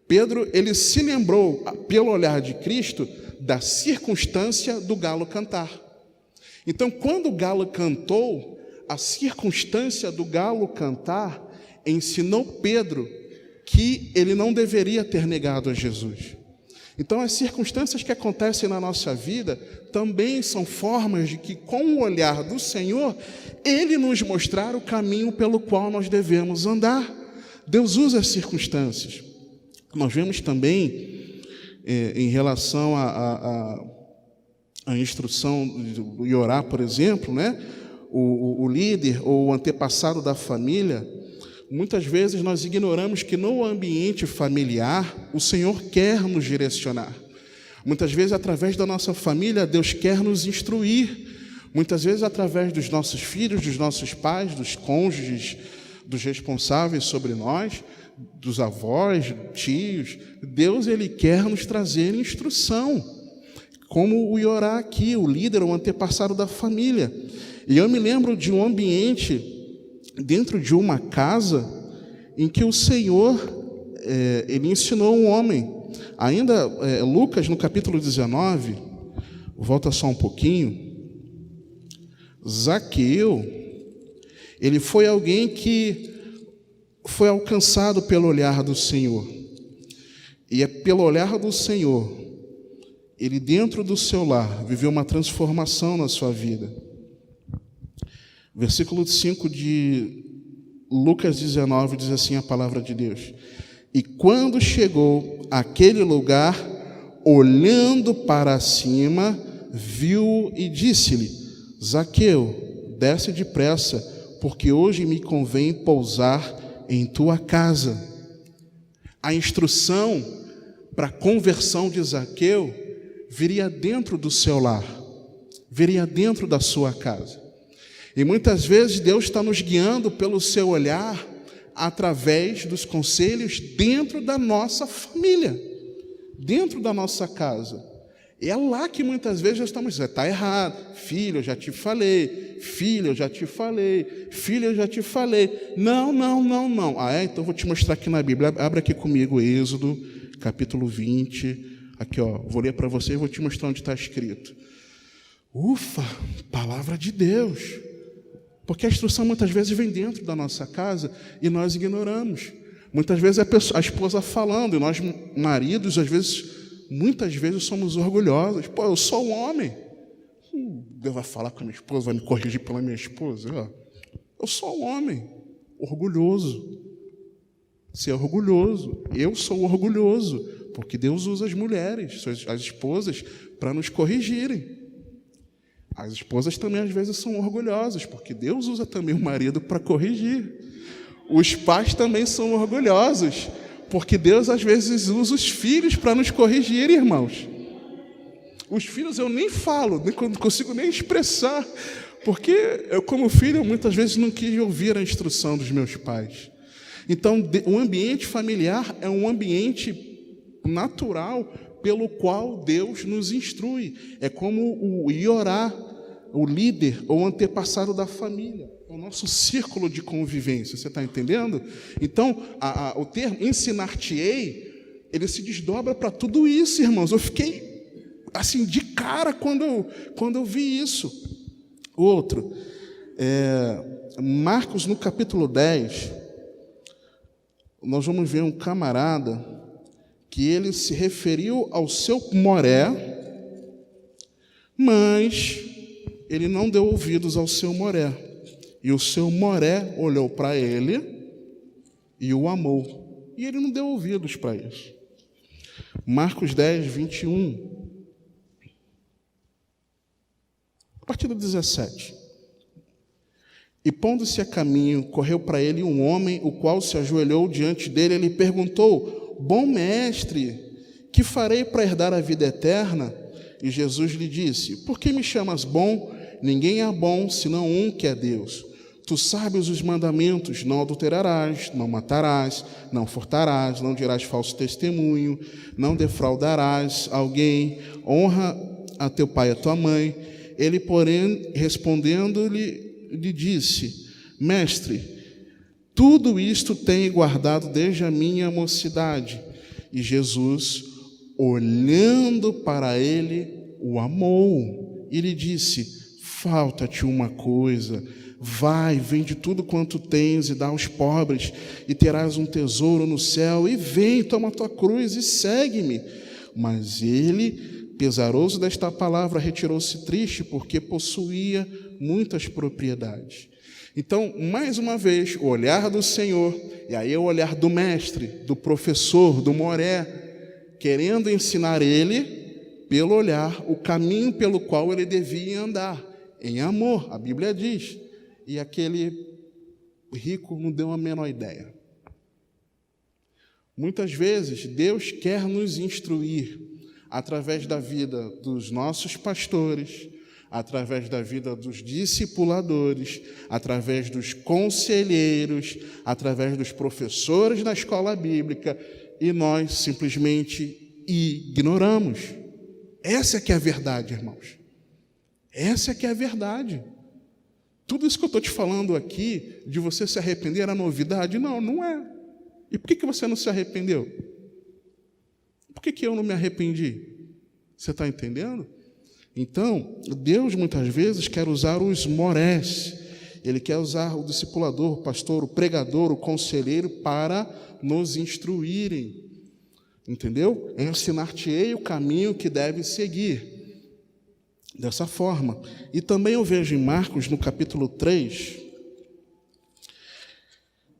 Pedro, ele se lembrou, pelo olhar de Cristo, da circunstância do galo cantar. Então, quando o galo cantou, a circunstância do galo cantar ensinou Pedro que ele não deveria ter negado a Jesus. Então, as circunstâncias que acontecem na nossa vida também são formas de que, com o olhar do Senhor, Ele nos mostrar o caminho pelo qual nós devemos andar. Deus usa as circunstâncias. Nós vemos também, em relação a instrução de orar, por exemplo, né? O líder ou o antepassado da família, muitas vezes nós ignoramos que no ambiente familiar o Senhor quer nos direcionar. Muitas vezes, através da nossa família, Deus quer nos instruir. Muitas vezes, através dos nossos filhos, dos nossos pais, dos cônjuges, dos responsáveis sobre nós, dos avós, tios, Deus, Ele quer nos trazer instrução. Como o Iorá aqui, o líder, o antepassado da família. E eu me lembro de um ambiente dentro de uma casa em que o Senhor, Ele ensinou um homem. Ainda, Lucas, no capítulo 19, volta só um pouquinho. Zaqueu, ele foi alguém que foi alcançado pelo olhar do Senhor. E é pelo olhar do Senhor, ele dentro do seu lar, viveu uma transformação na sua vida. Versículo 5 de Lucas 19 diz assim a palavra de Deus: E quando chegou àquele lugar, olhando para cima, viu e disse-lhe: Zaqueu, desce depressa, porque hoje me convém pousar em tua casa. A instrução para a conversão de Zaqueu viria dentro do seu lar, viria dentro da sua casa. E muitas vezes Deus está nos guiando pelo seu olhar através dos conselhos dentro da nossa família, dentro da nossa casa. E é lá que muitas vezes já estamos dizendo: está errado, filho, eu já te falei, filho, eu já te falei, filho, eu já te falei. Não. Então vou te mostrar aqui na Bíblia. Abre aqui comigo Êxodo, capítulo 20. Aqui, vou ler para você e vou te mostrar onde está escrito. Ufa, palavra de Deus. Porque a instrução muitas vezes vem dentro da nossa casa e nós ignoramos. Muitas vezes a esposa falando, e nós, maridos, muitas vezes somos orgulhosos. Pô, eu sou um homem. Deus vai falar com a minha esposa, vai me corrigir pela minha esposa. Eu sou um homem orgulhoso. Ser orgulhoso. Eu sou orgulhoso, porque Deus usa as mulheres, as esposas, para nos corrigirem. As esposas também às vezes são orgulhosas, porque Deus usa também o marido para corrigir. Os pais também são orgulhosos, porque Deus às vezes usa os filhos para nos corrigir, irmãos. Os filhos eu nem falo, não consigo nem expressar, porque eu, como filho, muitas vezes não quis ouvir a instrução dos meus pais. Então, o ambiente familiar é um ambiente natural pelo qual Deus nos instrui. É como o Iorá, o líder ou antepassado da família, o nosso círculo de convivência. Você está entendendo? Então, o termo ensinar-te-ei, ele se desdobra para tudo isso, irmãos. Eu fiquei assim, de cara quando eu vi isso. Outro, Marcos, no capítulo 10, nós vamos ver um camarada que ele se referiu ao seu moré, mas ele não deu ouvidos ao seu moré. E o seu moré olhou para ele e o amou. E ele não deu ouvidos para isso. Marcos 10, 21. A partir do 17. E pondo-se a caminho, correu para ele um homem, o qual se ajoelhou diante dele e lhe perguntou: Bom mestre, que farei para herdar a vida eterna? E Jesus lhe disse: Por que me chamas bom? Ninguém é bom, senão um, que é Deus. Tu sabes os mandamentos: não adulterarás, não matarás, não furtarás, não dirás falso testemunho, não defraudarás alguém, honra a teu pai e a tua mãe. Ele, porém, respondendo-lhe, lhe disse: Mestre, tudo isto tenho guardado desde a minha mocidade. E Jesus, olhando para ele, o amou e lhe disse: Falta-te uma coisa. Vai, vende tudo quanto tens e dá aos pobres, e terás um tesouro no céu. E vem, toma a tua cruz e segue-me. Mas ele, pesaroso desta palavra, retirou-se triste, porque possuía muitas propriedades. Então, mais uma vez, o olhar do Senhor, e aí o olhar do mestre, do professor, do moré, querendo ensinar ele, pelo olhar, o caminho pelo qual ele devia andar, em amor, a Bíblia diz. E aquele rico não deu a menor ideia. Muitas vezes, Deus quer nos instruir através da vida dos nossos pastores, através da vida dos discipuladores, através dos conselheiros, através dos professores da escola bíblica, e nós simplesmente ignoramos. Essa é que é a verdade, irmãos. Essa é que é a verdade. Tudo isso que eu estou te falando aqui, de você se arrepender, era novidade? Não, não é. E por que você não se arrependeu? Por que eu não me arrependi? Você está entendendo? Então, Deus muitas vezes quer usar os morés. Ele quer usar o discipulador, o pastor, o pregador, o conselheiro para nos instruírem. Entendeu? Ensinar-te-ei o caminho que deves seguir. Dessa forma. E também eu vejo em Marcos, no capítulo 3,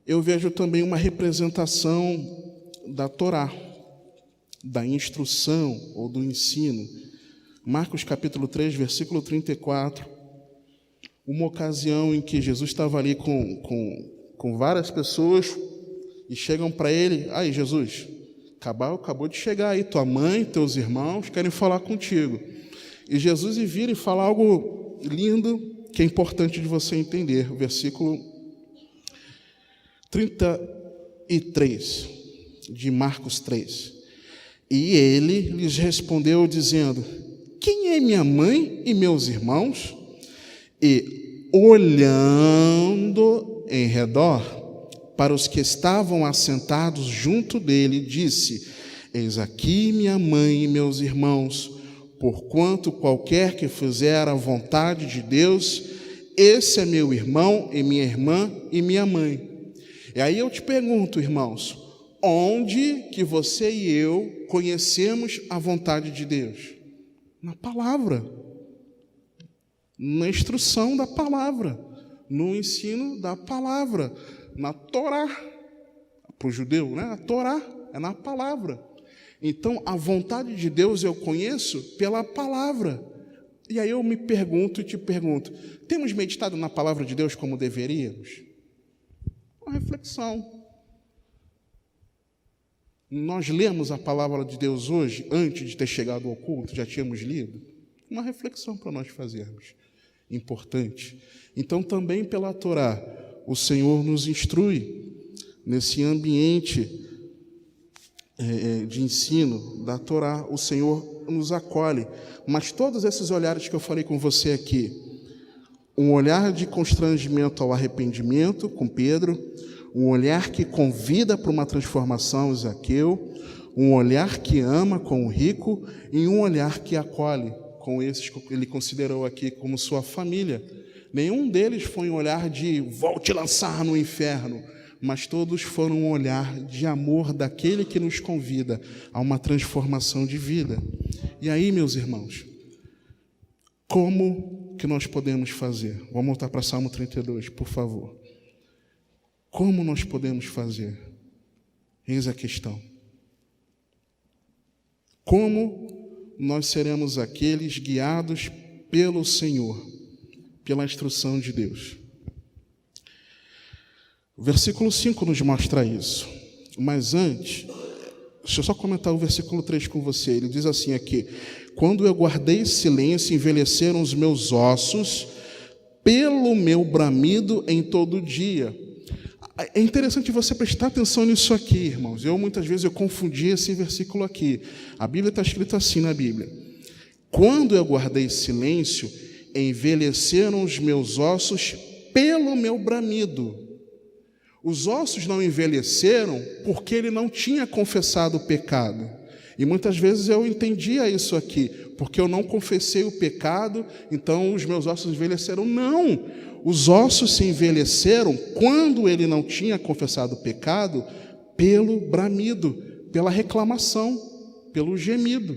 eu vejo também uma representação da Torá, da instrução ou do ensino. Marcos capítulo 3, versículo 34, uma ocasião em que Jesus estava ali com várias pessoas e chegam para ele: aí Jesus, acabou de chegar aí, tua mãe, teus irmãos querem falar contigo. E Jesus vira e fala algo lindo que é importante de você entender. O versículo 33 de Marcos 3. E ele lhes respondeu dizendo: Quem é minha mãe e meus irmãos? E olhando em redor para os que estavam assentados junto dele, disse: Eis aqui minha mãe e meus irmãos. Porquanto qualquer que fizer a vontade de Deus, esse é meu irmão e minha irmã e minha mãe. E aí eu te pergunto, irmãos, onde que você e eu conhecemos a vontade de Deus? Na palavra, na instrução da palavra, no ensino da palavra, na Torá. Para o judeu, né? A Torá é na palavra. Então, a vontade de Deus eu conheço pela palavra. E aí eu me pergunto e te pergunto: temos meditado na palavra de Deus como deveríamos? Uma reflexão. Nós lemos a palavra de Deus hoje, antes de ter chegado ao culto, já tínhamos lido? Uma reflexão para nós fazermos. Importante. Então, também pela Torá, o Senhor nos instrui nesse ambiente de ensino da Torá, o Senhor nos acolhe. Mas todos esses olhares que eu falei com você aqui, um olhar de constrangimento ao arrependimento, com Pedro, um olhar que convida para uma transformação, Zaqueu, um olhar que ama com o rico e um olhar que acolhe com esses que ele considerou aqui como sua família. Nenhum deles foi um olhar de vou te lançar no inferno, mas todos foram um olhar de amor daquele que nos convida a uma transformação de vida. E aí, meus irmãos, como que nós podemos fazer? Vamos voltar para Salmo 32, por favor. Como nós podemos fazer? Eis a questão. Como nós seremos aqueles guiados pelo Senhor, pela instrução de Deus? O versículo 5 nos mostra isso. Mas antes, deixa eu só comentar o versículo 3 com você. Ele diz assim aqui: quando eu guardei silêncio, envelheceram os meus ossos pelo meu bramido em todo dia. É interessante você prestar atenção nisso aqui, irmãos. Muitas vezes eu confundi esse versículo aqui. A Bíblia está escrita assim na Bíblia: quando eu guardei silêncio, envelheceram os meus ossos pelo meu bramido. Os ossos não envelheceram porque ele não tinha confessado o pecado. E muitas vezes eu entendia isso aqui, porque eu não confessei o pecado, então os meus ossos envelheceram. Não! Os ossos se envelheceram quando ele não tinha confessado o pecado pelo bramido, pela reclamação, pelo gemido.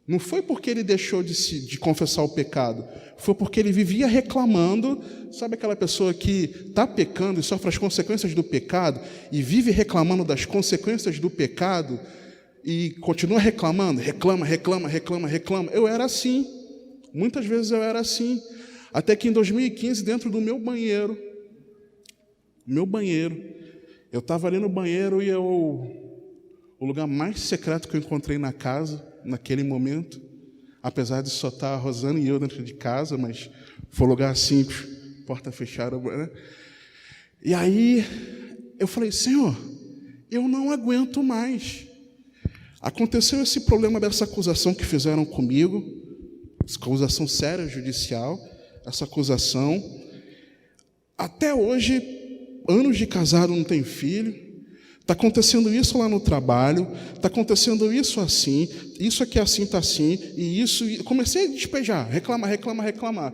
Não foi porque ele deixou de confessar o pecado, foi porque ele vivia reclamando. Sabe aquela pessoa que está pecando e sofre as consequências do pecado e vive reclamando das consequências do pecado e continua reclamando? Reclama. Eu era assim. Muitas vezes eu era assim. Até que em 2015, dentro do meu banheiro, eu estava ali no banheiro e o lugar mais secreto que eu encontrei na casa, naquele momento, apesar de só estar a Rosana e eu dentro de casa, mas foi um lugar assim, porta fechada, né? E aí eu falei: Senhor, eu não aguento mais. Aconteceu esse problema dessa acusação que fizeram comigo, essa acusação séria judicial, essa acusação. Até hoje, anos de casado, não tem filho. Está acontecendo isso lá no trabalho, está acontecendo isso assim, isso aqui assim está assim, e isso... Comecei a despejar, reclamar.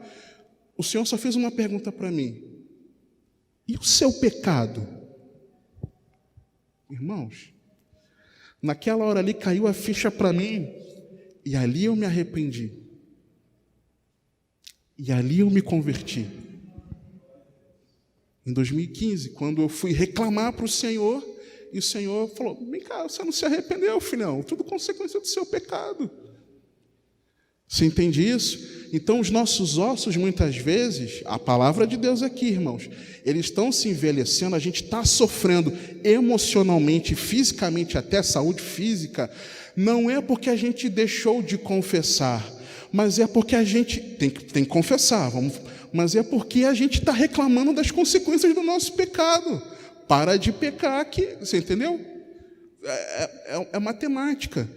O Senhor só fez uma pergunta para mim: e o seu pecado? Irmãos, naquela hora ali caiu a ficha para mim, e ali eu me arrependi. E ali eu me converti. Em 2015, quando eu fui reclamar para o Senhor, e o Senhor falou: vem cá, você não se arrependeu, filhão? Tudo consequência do seu pecado. Você entende isso? Então, os nossos ossos, muitas vezes, a palavra de Deus aqui, irmãos, eles estão se envelhecendo, a gente está sofrendo emocionalmente, fisicamente, até saúde física, não é porque a gente deixou de confessar, mas é porque a gente tem que confessar, mas é porque a gente está reclamando das consequências do nosso pecado. Para de pecar aqui, você entendeu? É matemática.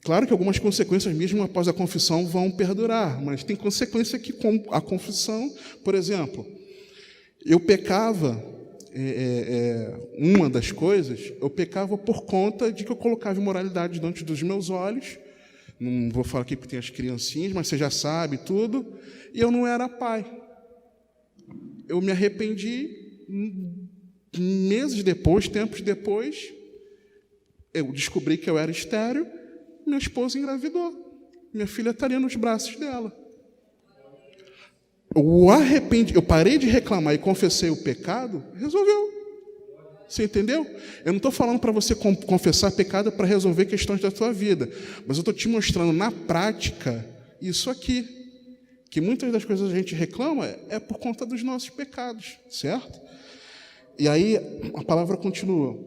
Claro que algumas consequências, mesmo após a confissão, vão perdurar, mas tem consequência que com a confissão, por exemplo, eu pecava, uma das coisas, eu pecava por conta de que eu colocava imoralidade diante dos meus olhos. Não vou falar aqui porque tem as criancinhas, mas você já sabe tudo, e eu não era pai. Eu me arrependi. Meses depois, tempos depois, eu descobri que eu era estéril, minha esposa engravidou. Minha filha estaria nos braços dela. Eu parei de reclamar e confessei o pecado, resolveu. Você entendeu? Eu não estou falando para você confessar pecado para resolver questões da sua vida, mas eu estou te mostrando na prática isso aqui, que muitas das coisas que a gente reclama é por conta dos nossos pecados, certo? E aí a palavra continua,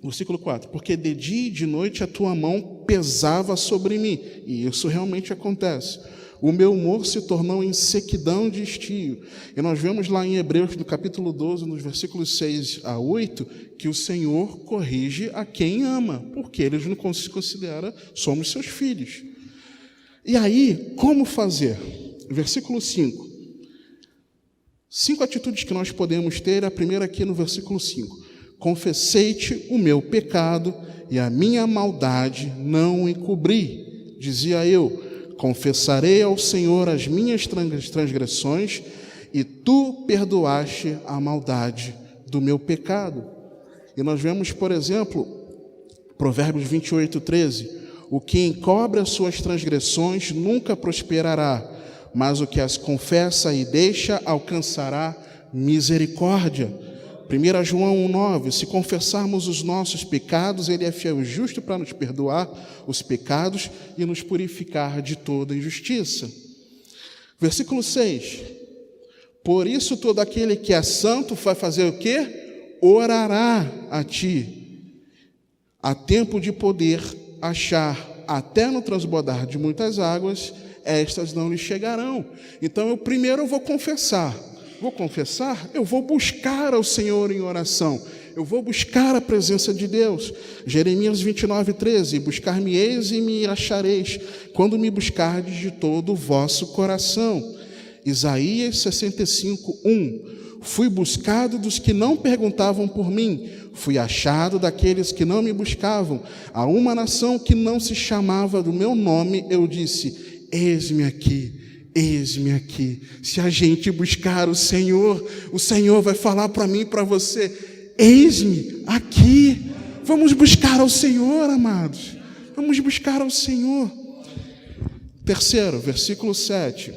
versículo 4: porque de dia e de noite a tua mão pesava sobre mim, e isso realmente acontece. O meu humor se tornou em sequidão de estio. E nós vemos lá em Hebreus, no capítulo 12, nos versículos 6 a 8, que o Senhor corrige a quem ama, porque Ele nos considera, somos seus filhos. E aí, como fazer? Versículo 5. 5 atitudes que nós podemos ter. A primeira aqui no versículo 5. confessei-te o meu pecado e a minha maldade não encobri. Dizia eu: confessarei ao Senhor as minhas transgressões, e tu perdoaste a maldade do meu pecado. E nós vemos, por exemplo, Provérbios 28:13: o que encobre as suas transgressões nunca prosperará, mas o que as confessa e deixa alcançará misericórdia. 1 João 1,9: se confessarmos os nossos pecados, Ele é fiel e justo para nos perdoar os pecados e nos purificar de toda injustiça. Versículo 6: por isso todo aquele que é santo vai fazer o quê? Orará a ti. Há tempo de poder achar até no transbordar de muitas águas, estas não lhe chegarão. Então eu primeiro vou confessar, eu vou buscar ao Senhor em oração, eu vou buscar a presença de Deus. Jeremias 29:13: buscar-me-eis e me achareis, quando me buscardes de todo o vosso coração. Isaías 65:1: fui buscado dos que não perguntavam por mim, fui achado daqueles que não me buscavam. A uma nação que não se chamava do meu nome, eu disse: eis-me aqui. Eis-me aqui. Se a gente buscar o Senhor vai falar para mim e para você: eis-me aqui. Vamos buscar ao Senhor, amados. Vamos buscar ao Senhor. Terceiro, versículo 7: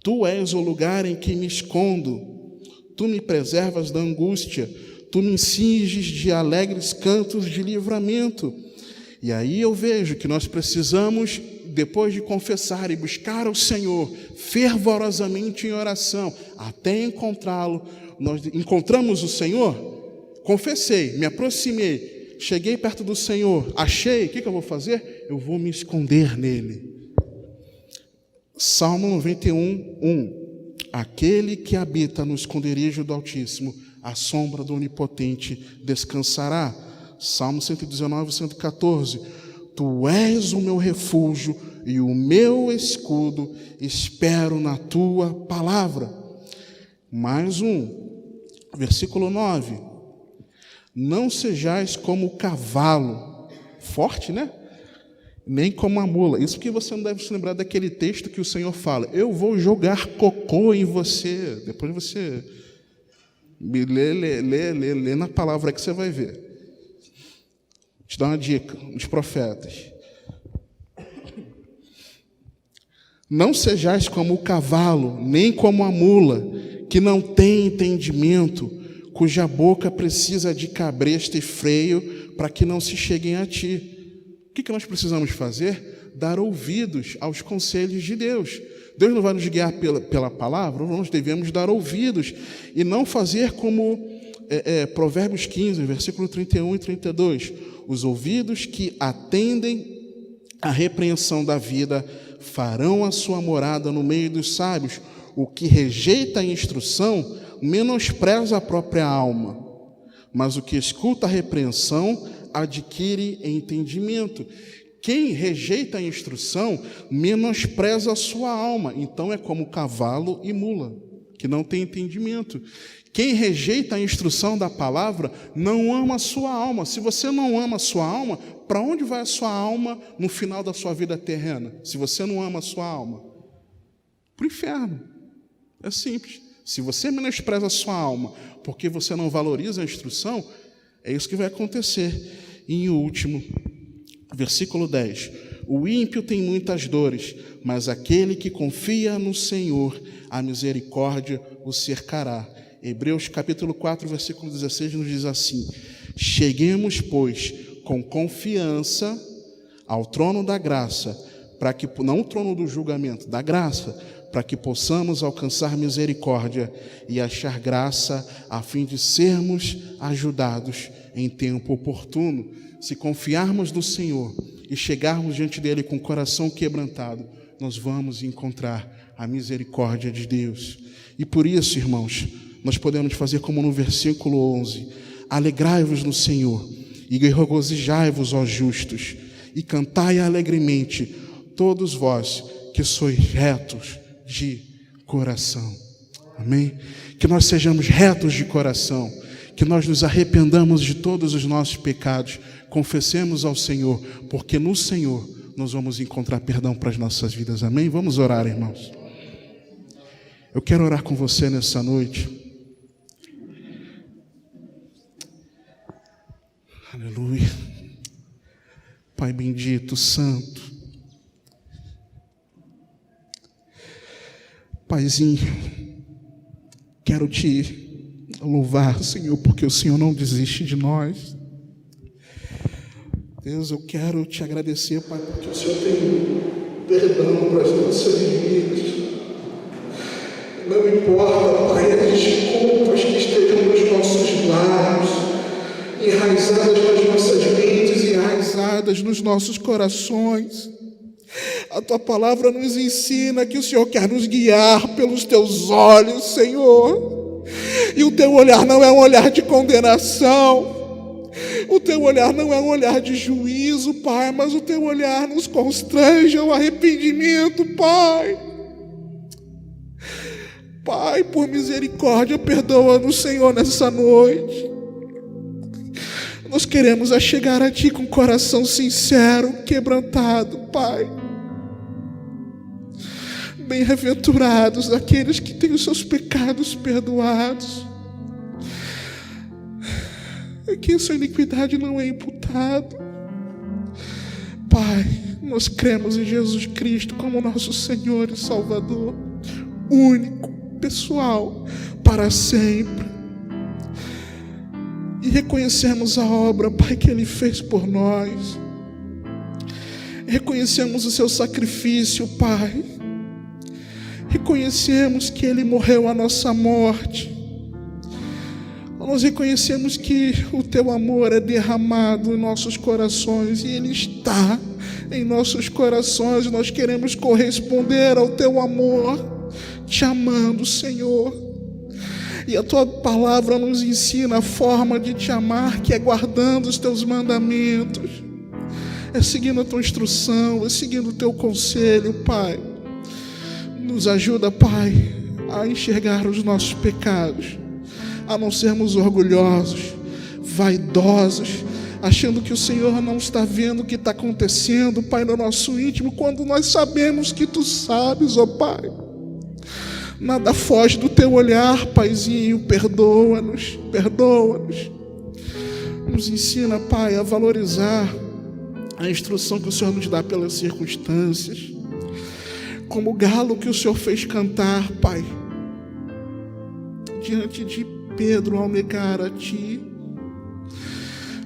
tu és o lugar em que me escondo, tu me preservas da angústia, tu me cinges de alegres cantos de livramento. E aí eu vejo que nós precisamos, depois de confessar e buscar ao Senhor fervorosamente em oração, até encontrá-lo. Nós encontramos o Senhor, confessei, me aproximei, cheguei perto do Senhor, achei, o que eu vou fazer? Eu vou me esconder nele. Salmo 91:1: aquele que habita no esconderijo do Altíssimo, à sombra do Onipotente descansará. Salmo 119:114: tu és o meu refúgio e o meu escudo, espero na tua palavra. Mais um, versículo 9: não sejais como o cavalo, forte, né? Nem como a mula. Isso porque você não deve se lembrar daquele texto que o Senhor fala: eu vou jogar cocô em você. Depois você lê na palavra que você vai ver. Vou te dar uma dica, dos profetas. Não sejais como o cavalo, nem como a mula, que não tem entendimento, cuja boca precisa de cabresto e freio para que não se cheguem a ti. O que nós precisamos fazer? Dar ouvidos aos conselhos de Deus. Deus não vai nos guiar pela palavra, nós devemos dar ouvidos e não fazer como Provérbios 15, versículo 31 e 32. Os ouvidos que atendem à repreensão da vida farão a sua morada no meio dos sábios. O que rejeita a instrução menospreza a própria alma, mas o que escuta a repreensão adquire entendimento. Quem rejeita a instrução menospreza a sua alma. Então é como cavalo e mula, que não tem entendimento. Quem rejeita a instrução da palavra não ama a sua alma. Se você não ama a sua alma, para onde vai a sua alma no final da sua vida terrena? Se você não ama a sua alma, para o inferno. É simples. Se você menospreza a sua alma porque você não valoriza a instrução, é isso que vai acontecer. E em último, versículo 10: o ímpio tem muitas dores, mas aquele que confia no Senhor, a misericórdia o cercará. Hebreus capítulo 4, versículo 16 nos diz assim: cheguemos, pois, com confiança ao trono da graça, para que, não o trono do julgamento, da graça, para que possamos alcançar misericórdia e achar graça, a fim de sermos ajudados em tempo oportuno. Se confiarmos no Senhor e chegarmos diante dele com o coração quebrantado, nós vamos encontrar a misericórdia de Deus. E por isso, irmãos, nós podemos fazer como no versículo 11: alegrai-vos no Senhor e regozijai-vos, ó justos, e cantai alegremente, todos vós que sois retos de coração. Amém? Que nós sejamos retos de coração, que nós nos arrependamos de todos os nossos pecados, confessemos ao Senhor, porque no Senhor nós vamos encontrar perdão para as nossas vidas. Amém? Vamos orar, irmãos. Eu quero orar com você nessa noite. Aleluia. Pai bendito, santo. Paizinho, quero te louvar, Senhor, porque o Senhor não desiste de nós. Deus, eu quero te agradecer, Pai, porque o Senhor tem perdão para as nossas vidas. Não importa, Pai, as desculpas que estejam nos nossos lábios, enraizadas nas nossas mentes e enraizadas nos nossos corações. A Tua palavra nos ensina que o Senhor quer nos guiar pelos Teus olhos, Senhor. E o Teu olhar não é um olhar de condenação. O Teu olhar não é um olhar de juízo, Pai, mas o Teu olhar nos constrange ao arrependimento, Pai. Pai, por misericórdia, perdoa-nos, Senhor, nessa noite. Nós queremos chegar a Ti com o coração sincero, quebrantado, Pai. Bem-aventurados aqueles que têm os seus pecados perdoados, a quem sua iniquidade não é imputada. Pai, nós cremos em Jesus Cristo como nosso Senhor e Salvador, único, pessoal, para sempre. E reconhecemos a obra, Pai, que Ele fez por nós. Reconhecemos o Seu sacrifício, Pai. Reconhecemos que Ele morreu a nossa morte. Nós reconhecemos que o Teu amor é derramado em nossos corações e Ele está em nossos corações. Nós queremos corresponder ao Teu amor, Te amando, Senhor. E a Tua palavra nos ensina a forma de Te amar, que é guardando os Teus mandamentos, é seguindo a Tua instrução, é seguindo o Teu conselho, Pai. Nos ajuda, Pai, a enxergar os nossos pecados, a não sermos orgulhosos, vaidosos, achando que o Senhor não está vendo o que está acontecendo, Pai, no nosso íntimo, quando nós sabemos que Tu sabes, ó Pai. Nada foge do Teu olhar, Paizinho, perdoa-nos, perdoa-nos. Nos ensina, Pai, a valorizar a instrução que o Senhor nos dá pelas circunstâncias, como o galo que o Senhor fez cantar, Pai, diante de Pedro ao negar a Ti.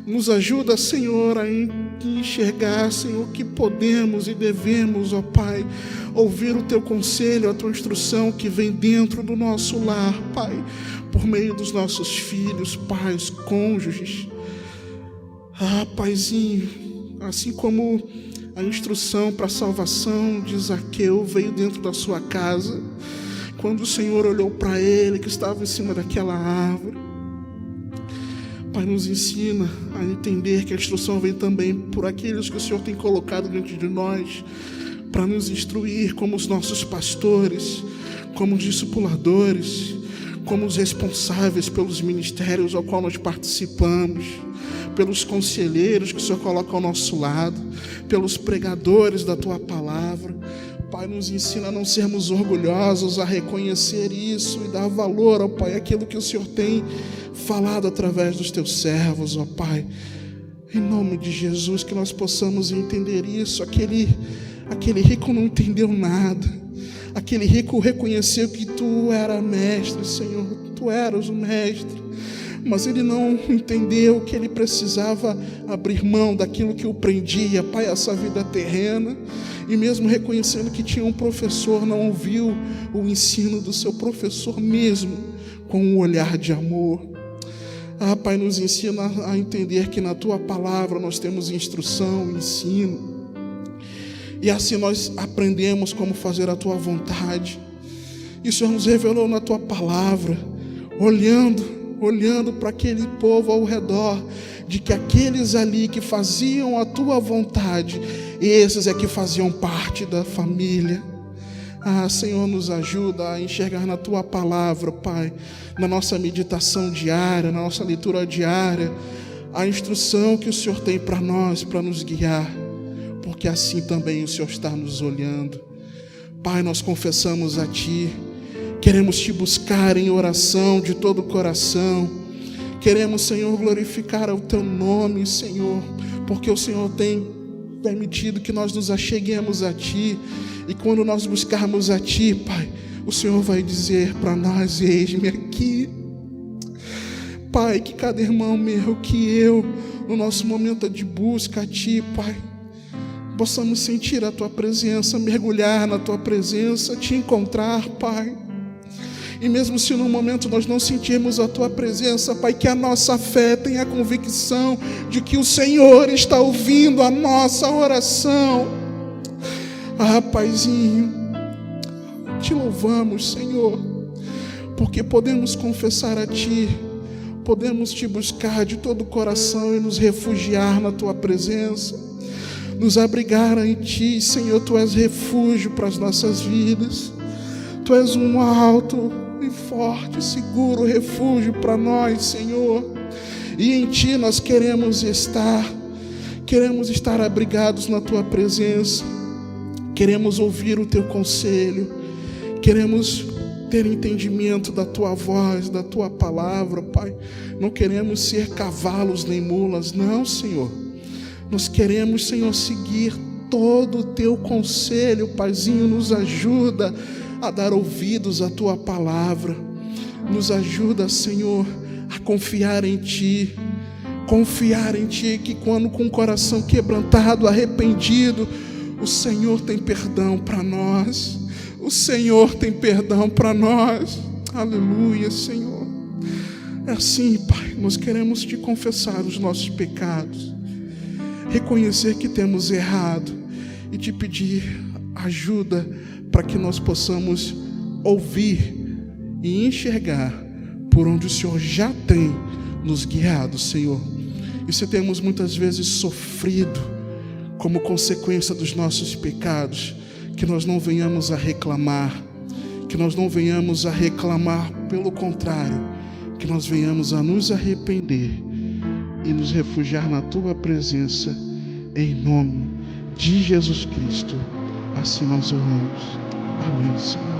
Nos ajuda, Senhor, a enxergar, Senhor, que podemos e devemos, ó Pai, ouvir o Teu conselho, a Tua instrução que vem dentro do nosso lar, Pai, por meio dos nossos filhos, pais, cônjuges. Ah, Paizinho, assim como a instrução para a salvação de Zaqueu veio dentro da sua casa, quando o Senhor olhou para ele que estava em cima daquela árvore. Pai, nos ensina a entender que a instrução vem também por aqueles que o Senhor tem colocado diante de nós, para nos instruir como os nossos pastores, como os discipuladores, como os responsáveis pelos ministérios ao qual nós participamos, pelos conselheiros que o Senhor coloca ao nosso lado, pelos pregadores da Tua palavra. Pai, nos ensina a não sermos orgulhosos, a reconhecer isso e dar valor, ó Pai, aquilo que o Senhor tem falado através dos Teus servos, ó Pai. Em nome de Jesus, que nós possamos entender isso. Aquele rico não entendeu nada. Aquele rico reconheceu que Tu era mestre, Senhor. Tu eras o mestre. Mas ele não entendeu que ele precisava abrir mão daquilo que o prendia, Pai, essa vida terrena. E mesmo reconhecendo que tinha um professor, não ouviu o ensino do seu professor mesmo com um olhar de amor. Ah, Pai, nos ensina a entender que na Tua palavra nós temos instrução, ensino. E assim nós aprendemos como fazer a Tua vontade. E o Senhor nos revelou na Tua palavra, olhando para aquele povo ao redor, de que aqueles ali que faziam a Tua vontade, esses é que faziam parte da família. Senhor, nos ajuda a enxergar na Tua palavra, Pai, na nossa meditação diária, na nossa leitura diária, a instrução que o Senhor tem para nós, para nos guiar, porque assim também o Senhor está nos olhando. Pai, nós confessamos a Ti, queremos Te buscar em oração de todo o coração, queremos, Senhor, glorificar o Teu nome, Senhor, porque o Senhor tem permitido que nós nos acheguemos a Ti, e quando nós buscarmos a Ti, Pai, o Senhor vai dizer para nós: eis-me aqui. Pai, que cada irmão meu, que eu, no nosso momento de busca a Ti, Pai, possamos sentir a Tua presença, mergulhar na Tua presença, Te encontrar, Pai. E mesmo se no momento nós não sentirmos a Tua presença, Pai, que a nossa fé tenha a convicção de que o Senhor está ouvindo a nossa oração. Paizinho, Te louvamos, Senhor, porque podemos confessar a Ti, podemos Te buscar de todo o coração e nos refugiar na Tua presença, nos abrigar em Ti, Senhor. Tu és refúgio para as nossas vidas, Tu és um alto e forte, seguro refúgio para nós, Senhor, e em Ti nós queremos estar abrigados na Tua presença, queremos ouvir o Teu conselho, queremos ter entendimento da Tua voz, da Tua palavra, Pai. Não queremos ser cavalos nem mulas, não, Senhor. Nós queremos, Senhor, seguir todo o Teu conselho, Paizinho. Nos ajuda a dar ouvidos à Tua palavra. Nos ajuda, Senhor, a confiar em Ti. Confiar em Ti, que quando com o coração quebrantado, arrependido, o Senhor tem perdão para nós. O Senhor tem perdão para nós. Aleluia, Senhor. É assim, Pai, nós queremos Te confessar os nossos pecados, reconhecer que temos errado e Te pedir ajuda para que nós possamos ouvir e enxergar por onde o Senhor já tem nos guiado, Senhor. E se temos muitas vezes sofrido como consequência dos nossos pecados, que nós não venhamos a reclamar, pelo contrário, que nós venhamos a nos arrepender e nos refugiar na Tua presença, em nome de Jesus Cristo. Assim nós oramos. Amém, Senhor.